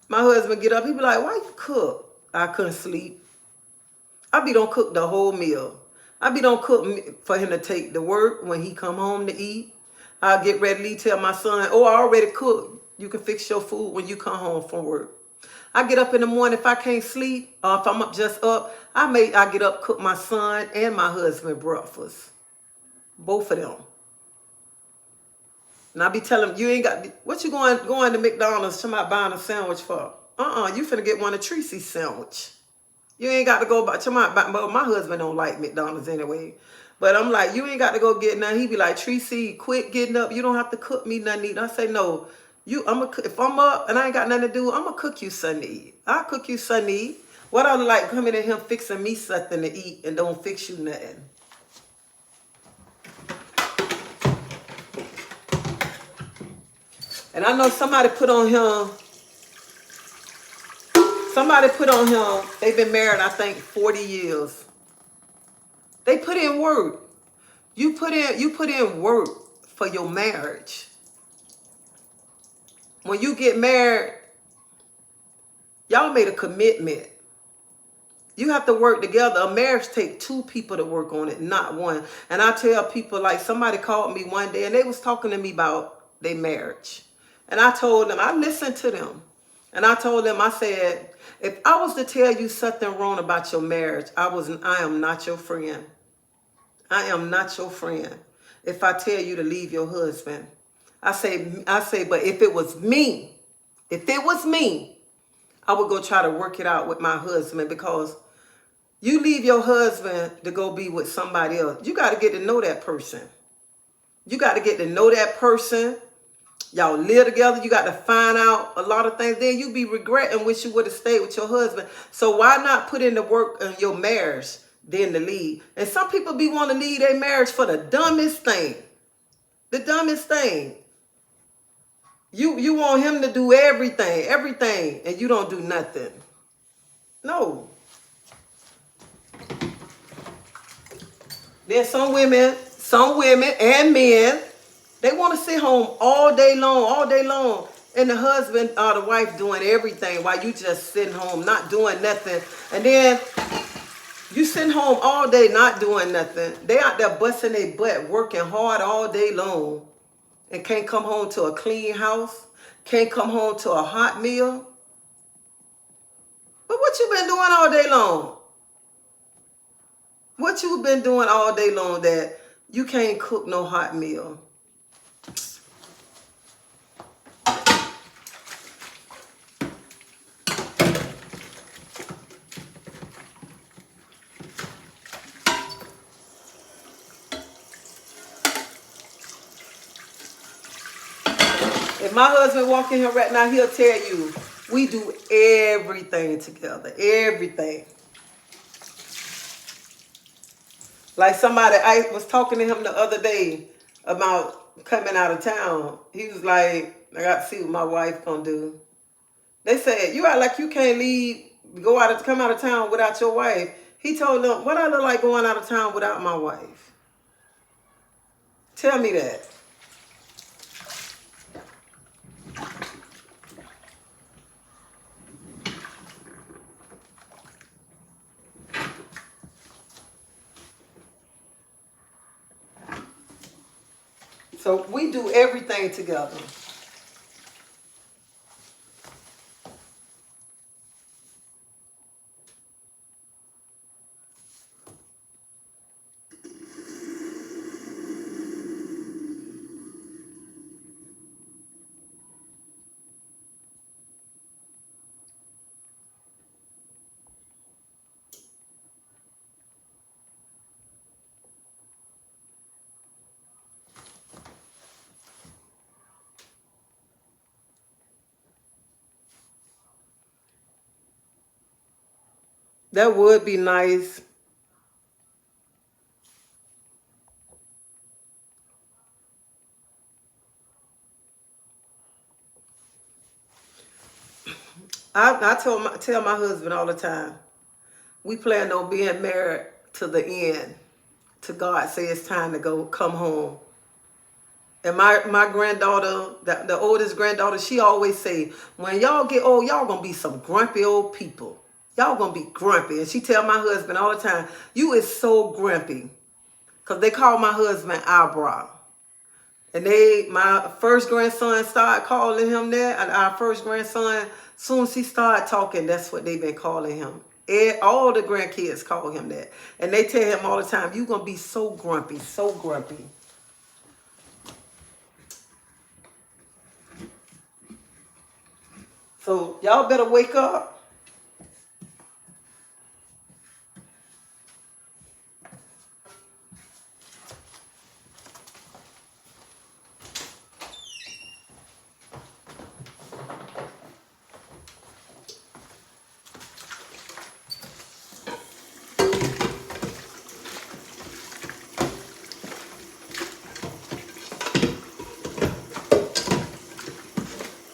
my husband get up, he be like, why you cook? I couldn't sleep. I be done cook the whole meal. I be done cook for him to take to work when he come home to eat. I'll get ready to tell my son, oh, I already cooked. You can fix your food when you come home from work. I get up in the morning if I can't sleep, or if I'm just up, I get up, cook my son and my husband breakfast. Both of them. And I be telling them, you ain't got, what you going to McDonald's to buying a sandwich for? You finna get one of Tracy's sandwich. You ain't got to go to my husband don't like McDonald's anyway. But I'm like, you ain't got to go get nothing. He be like, Tracy, quit getting up. You don't have to cook me nothing to eat. I say, no. If I'm up and I ain't got nothing to do, I'm going to cook you something to eat. I'll cook you something to eat. What I like coming in him fixing me something to eat and don't fix you nothing. And I know somebody put on him, they've been married, I think, 40 years. They put in work. You put in work for your marriage. When you get married, y'all made a commitment. You have to work together. A marriage takes two people to work on it, not one. And I tell people, like somebody called me one day and they was talking to me about their marriage. And I told them, I listened to them. And I told them, I said, if I was to tell you something wrong about your marriage, I am not your friend. I am not your friend. If I tell you to leave your husband. I say, but if it was me, I would go try to work it out with my husband because you leave your husband to go be with somebody else. You got to get to know that person. You got to get to know that person. Y'all live together. You got to find out a lot of things. Then you be regretting wish you would have stayed with your husband. So why not put in the work in your marriage then to leave? And some people be want to leave their marriage for the dumbest thing. The dumbest thing. You want him to do everything, and you don't do nothing. No. There's some women and men, they want to sit home all day long, and the husband or the wife doing everything while you just sitting home, not doing nothing. And then you sitting home all day, not doing nothing. They out there busting their butt, working hard all day long, and can't come home to a clean house, can't come home to a hot meal. But what you been doing all day long? What you been doing all day long that you can't cook no hot meal? If my husband walk in here right now, he'll tell you we do everything together. Everything. Like somebody, I was talking to him the other day about coming out of town. He was like, I got to see what my wife gonna do. They said, you act like you can't leave, come out of town without your wife. He told them, what I look like going out of town without my wife? Tell me that. So we do everything together. That would be nice. Tell my husband all the time, we plan on being married to the end. To God say it's time to go come home. And my granddaughter, the oldest granddaughter, she always say, when y'all get old, y'all gonna be some grumpy old people. Y'all gonna be grumpy. And she tell my husband all the time, you is so grumpy. Because they call my husband Eyebrow. And my first grandson started calling him that. And our first grandson, soon as he started talking, that's what they've been calling him. All the grandkids call him that. And they tell him all the time, you gonna be so grumpy, so grumpy. So y'all better wake up.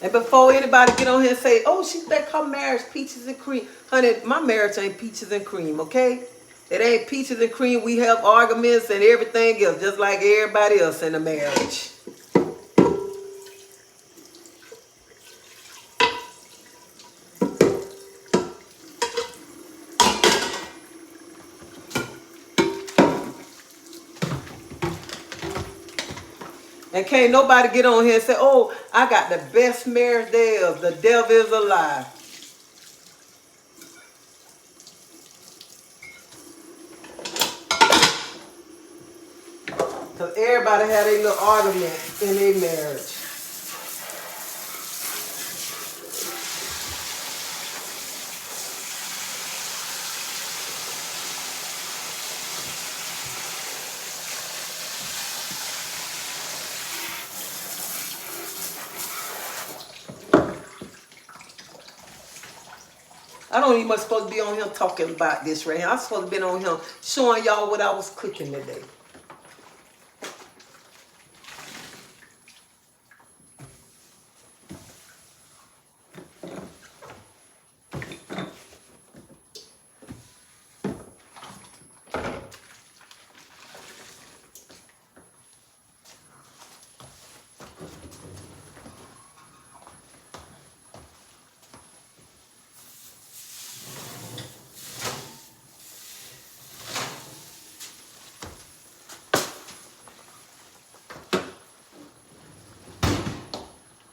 And before anybody get on here and say, oh, she think her marriage peaches and cream. Honey, my marriage ain't peaches and cream, okay? It ain't peaches and cream. We have arguments and everything else, just like everybody else in a marriage. And can't nobody get on here and say, oh, I got the best marriage there is. The devil is a lie. Because everybody had a little argument in their marriage. I don't even supposed to be on here talking about this right here. I'm supposed to be on here showing y'all what I was cooking today.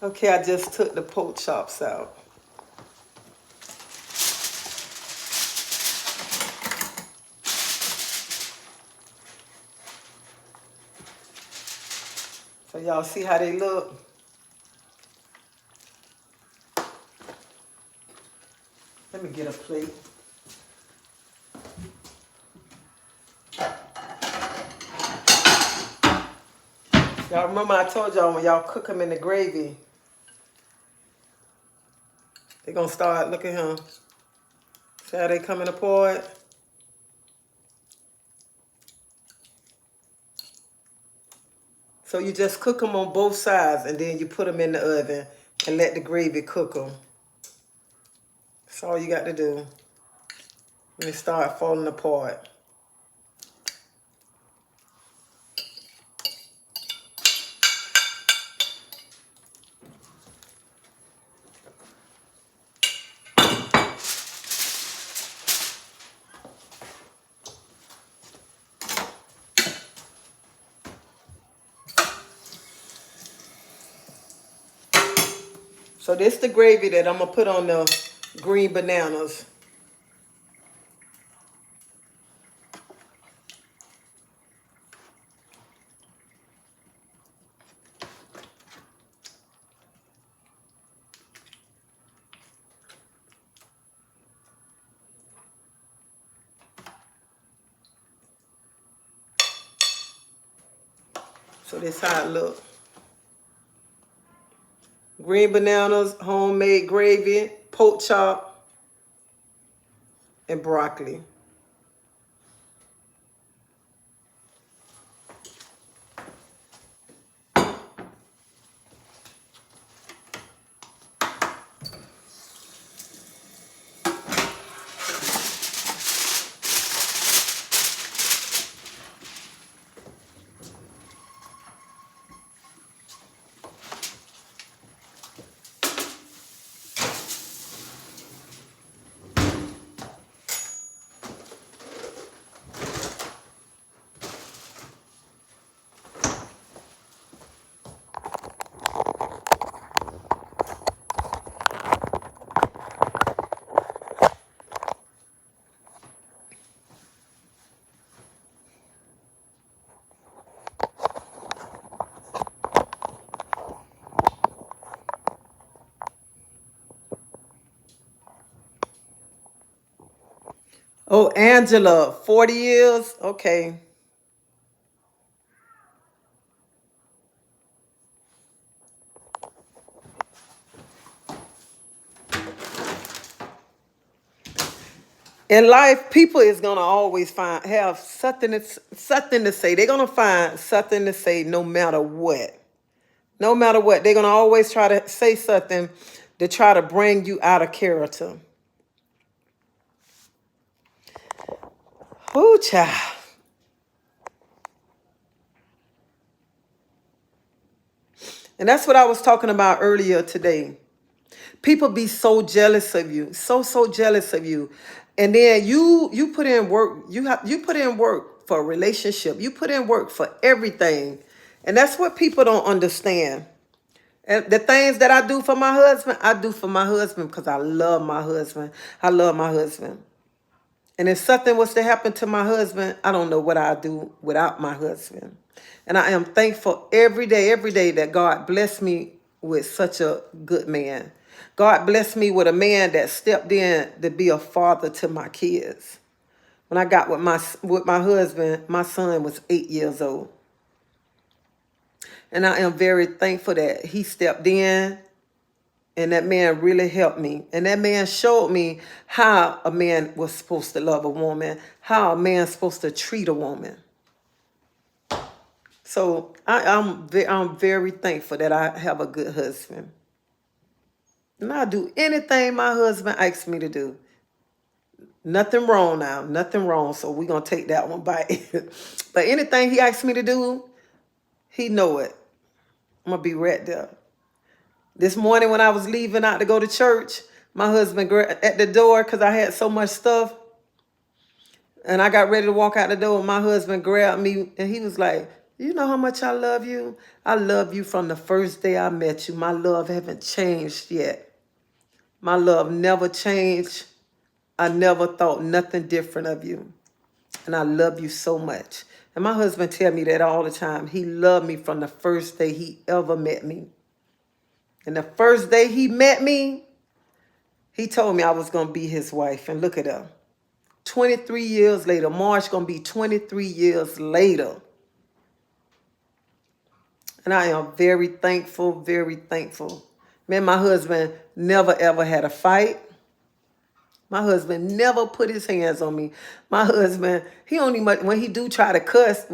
Okay, I just took the pork chops out. So y'all see how they look? Let me get a plate. Y'all remember I told y'all when y'all cook them in the gravy, They're going to start, look at him. See how they coming apart? So you just cook them on both sides and then you put them in the oven and let the gravy cook them. That's all you got to do. And they start falling apart. So this is the gravy that I'm going to put on the green bananas. So this how it look. Green bananas, homemade gravy, pork chop, and broccoli. Oh, Angela, 40 years? Okay. In life, people is gonna always have something to say. They're gonna find something to say no matter what. No matter what, they're gonna always try to say something to try to bring you out of character. Ooh, child. And that's what I was talking about earlier today. People be so jealous of you, so jealous of you, and then you put in work. You put in work for a relationship. You put in work for everything, and that's what people don't understand. And the things that I do for my husband, I do for my husband because I love my husband. I love my husband. And if something was to happen to my husband, I don't know what I'd do without my husband. And I am thankful every day that God blessed me with such a good man. God blessed me with a man that stepped in to be a father to my kids. When I got with my husband, my son was 8 years old. And I am very thankful that he stepped in. And that man really helped me. And that man showed me how a man was supposed to love a woman, how a man's supposed to treat a woman. So I'm very thankful that I have a good husband. And I do anything my husband asks me to do. Nothing wrong now, nothing wrong. So we're going to take that one by it. But anything he asks me to do, he know it. I'm going to be right there. This morning when I was leaving out to go to church, my husband at the door because I had so much stuff. And I got ready to walk out the door. My husband grabbed me and he was like, you know how much I love you? I love you from the first day I met you. My love haven't changed yet. My love never changed. I never thought nothing different of you. And I love you so much. And my husband tell me that all the time. He loved me from the first day he ever met me. And the first day he met me, he told me I was going to be his wife. And look at her. 23 years later. March going to be 23 years later. And I am very thankful, very thankful. Man, my husband never ever had a fight. My husband never put his hands on me. My husband, he only much when he do try to cuss.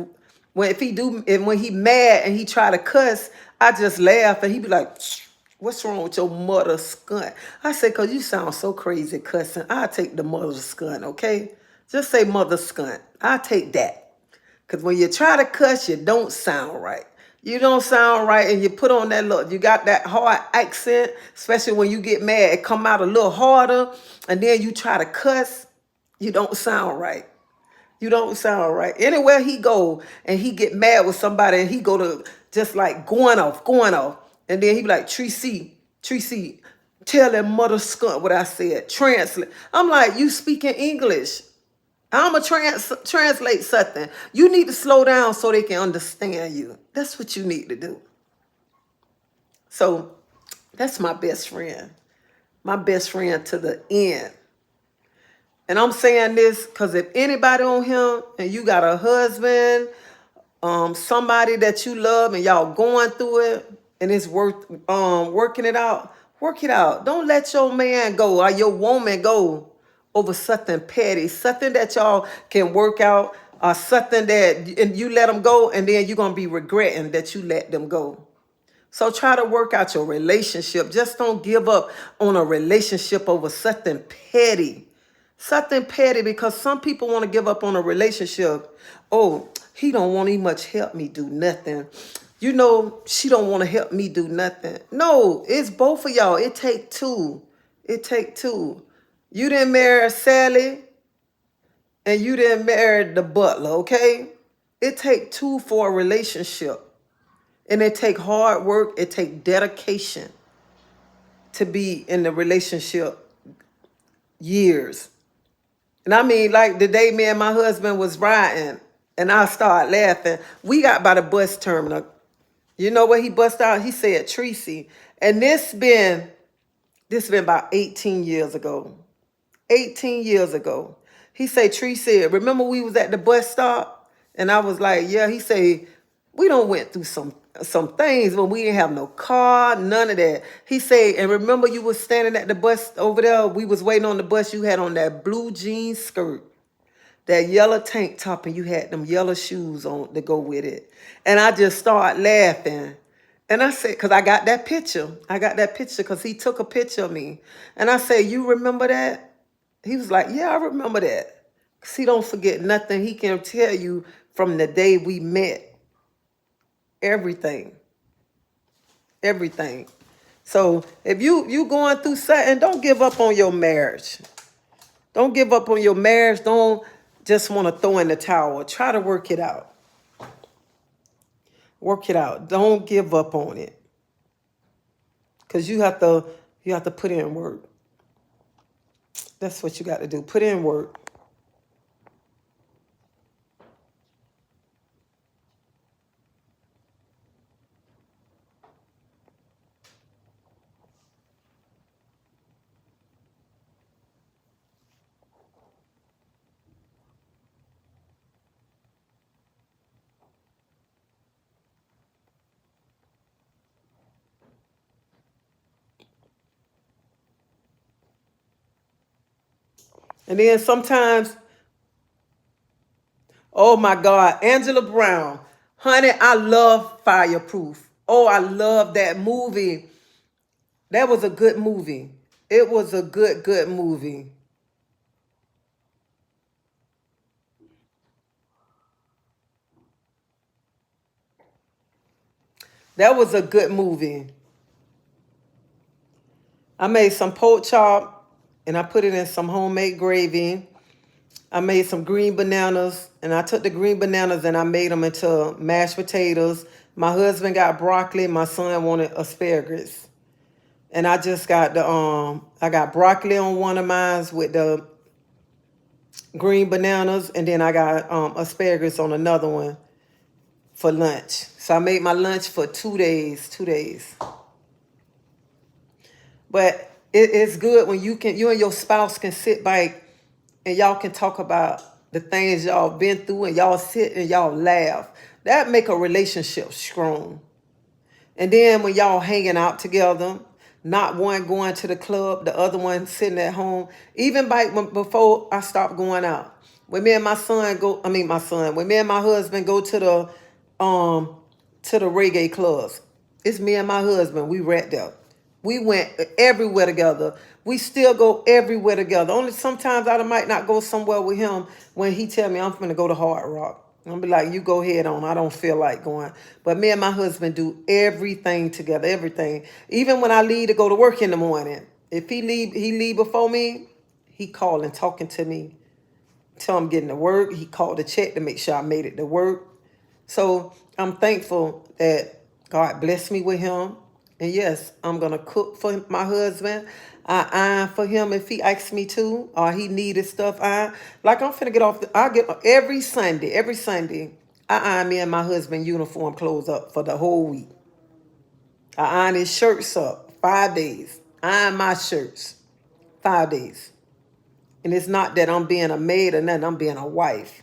When he mad and he try to cuss, I just laugh and he be like, "What's wrong with your mother skunt?" I say, "Cause you sound so crazy cussing. I take the mother skunt, okay? Just say mother skunt. I take that. Cause when you try to cuss, you don't sound right. You don't sound right, and you put on that look. You got that hard accent, especially when you get mad. It come out a little harder, and then you try to cuss. You don't sound right. You don't sound right. Anywhere he go, and he get mad with somebody, and he go to just like going off, and then he be like, Tracy, tell that mother skunt what I said. Translate. I'm like, you speaking English. I'm going to translate something. You need to slow down so they can understand you. That's what you need to do. So that's my best friend. My best friend to the end. And I'm saying this because if anybody on him and you got a husband, somebody that you love and y'all going through it and it's worth working it out, work it out. Don't let your man go or your woman go over something petty, something that y'all can work out, or something that and you let them go, and then you're gonna be regretting that you let them go. So try to work out your relationship. Just don't give up on a relationship over something petty. Something petty, because some people want to give up on a relationship. Oh, he don't want to much help me do nothing. You know, she don't want to help me do nothing. No, it's both of y'all. It take two. It take two. You didn't marry Sally and you didn't marry the butler, okay? It take two for a relationship. And it take hard work. It take dedication to be in the relationship years. And I mean, like the day me and my husband was riding and I started laughing. We got by the bus terminal. You know what he bust out? He said, Tracy. And this been about 18 years ago. 18 years ago. He said, Tracy, remember we was at the bus stop? And I was like, yeah. He said, we done went through some things when we didn't have no car, none of that. He said, and remember you was standing at the bus over there, we was waiting on the bus, you had on that blue jean skirt, that yellow tank top, and you had them yellow shoes on to go with it. And I just started laughing. And I said, because I got that picture. I got that picture because he took a picture of me. And I said, you remember that? He was like, yeah, I remember that. Because he don't forget nothing. He can tell you from the day we met. Everything. So if you going through something, don't give up on your marriage. Don't give up on your marriage. Don't just want to throw in the towel. Try to work it out. Work it out. Don't give up on it. Because you have to put in work. That's what you got to do. Put in work. And then sometimes, oh my God, Angela Brown. Honey, I love Fireproof. Oh, I love that movie. That was a good movie. It was a good movie. That was a good movie. I made some pork chop and I put it in some homemade gravy. I made some green bananas and I took the green bananas and I made them into mashed potatoes. My husband got broccoli. My son wanted asparagus. And I just got I got broccoli on one of mine with the green bananas. And then I got asparagus on another one for lunch. So I made my lunch for 2 days. But it's good when you and your spouse can sit back and y'all can talk about the things y'all been through and y'all sit and y'all laugh. That make a relationship strong. And then when y'all hanging out together, Not one going to the club, the other one sitting at home. Even before I stopped going out. When me and my son go, I mean my son, when me and my husband go to the reggae clubs, it's me and my husband. We wrapped up. We went everywhere together. We still go everywhere together. Only sometimes I might not go somewhere with him when he tell me I'm finna go to Hard Rock. I'm be like, you go ahead on. I don't feel like going. But me and my husband do everything together, everything. Even when I leave to go to work in the morning, if he leave before me, he call and talking to me. Till I'm getting to work. He called to check to make sure I made it to work. So I'm thankful that God blessed me with him. And yes, I'm going to cook for my husband. I iron for him if he asks me to, or he needed stuff iron. Like I'm finna get off, I get every Sunday, I iron me and my husband uniform clothes up for the whole week. I iron his shirts up 5 days. I iron my shirts 5 days. And it's not that I'm being a maid or nothing, I'm being a wife.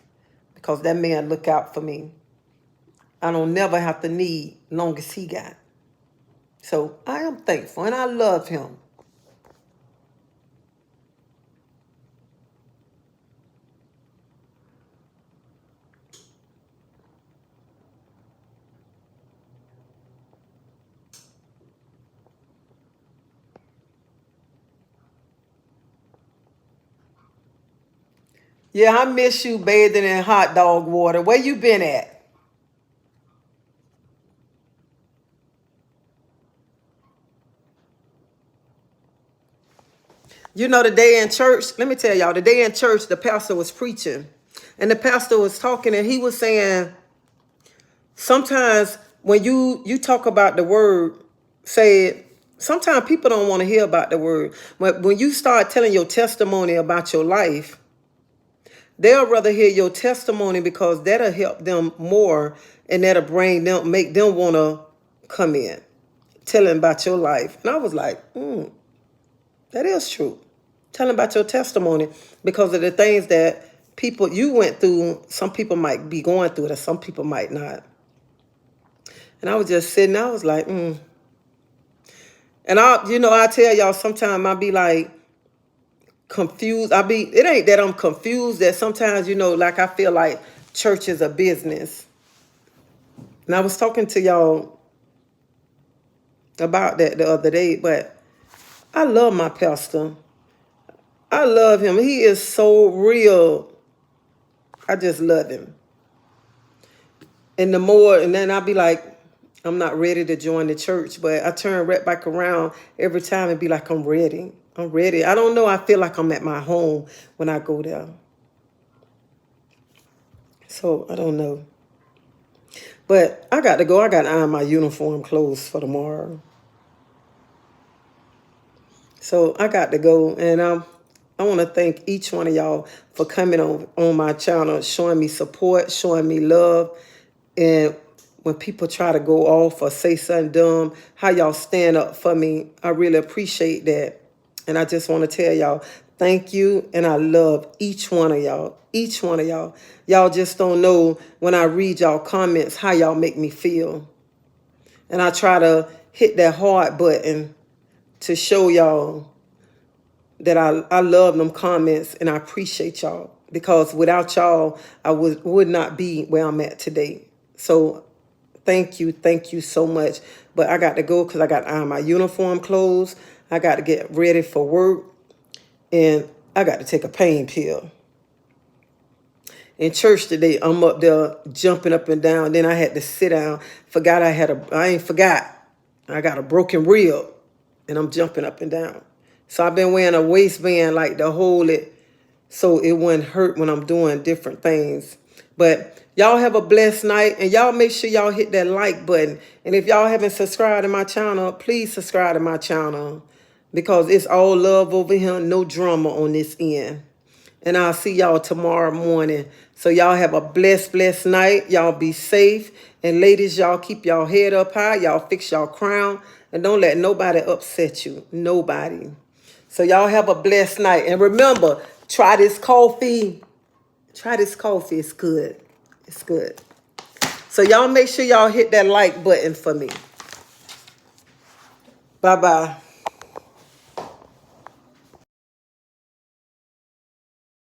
Because that man look out for me. I don't never have to need long as he got. So I am thankful and I love him. Yeah, I miss you bathing in hot dog water. Where you been at? You know, the day in church, let me tell y'all, the day in church, the pastor was preaching. And the pastor was talking and he was saying, sometimes when you talk about the word, say, sometimes people don't want to hear about the word. But when you start telling your testimony about your life, they'll rather hear your testimony because that'll help them more and that'll make them want to come in, telling about your life. And I was like, that is true. Telling about your testimony because of the things that you went through, some people might be going through it or some people might not. And I was just sitting, I was like, And I tell y'all sometimes I be like confused. It ain't that I'm confused, that sometimes, like I feel like church is a business. And I was talking to y'all about that the other day, but I love my pastor. I love him. He is so real. I just love him. And then I'll be like, I'm not ready to join the church, but I turn right back around every time and be like, I'm ready. I'm ready. I don't know. I feel like I'm at my home when I go there. So I don't know. But I got to go. I got to iron my uniform clothes for tomorrow. So I got to go. And I want to thank each one of y'all for coming on my channel, showing me support, showing me love. And when people try to go off or say something dumb, how y'all stand up for me, I really appreciate that. And I just want to tell y'all, thank you. And I love each one of y'all. Each one of y'all. Y'all just don't know when I read y'all comments how y'all make me feel. And I try to hit that heart button to show y'all that I love them comments and I appreciate y'all. Because without y'all, I would not be where I'm at today. So thank you so much. But I got to go because I got to iron my uniform clothes. I got to get ready for work. And I got to take a pain pill. In church today, I'm up there jumping up and down. Then I had to sit down. I got a broken rib. And I'm jumping up and down. So I've been wearing a waistband like to hold it so it wouldn't hurt when I'm doing different things. But y'all have a blessed night. And y'all make sure y'all hit that like button. And if y'all haven't subscribed to my channel, please subscribe to my channel. Because it's all love over here. No drama on this end. And I'll see y'all tomorrow morning. So y'all have a blessed night. Y'all be safe. And ladies, y'all keep y'all head up high. Y'all fix y'all crown. And don't let nobody upset you. Nobody. So y'all have a blessed night. And remember, try this coffee. Try this coffee. It's good. It's good. So y'all make sure y'all hit that like button for me. Bye-bye.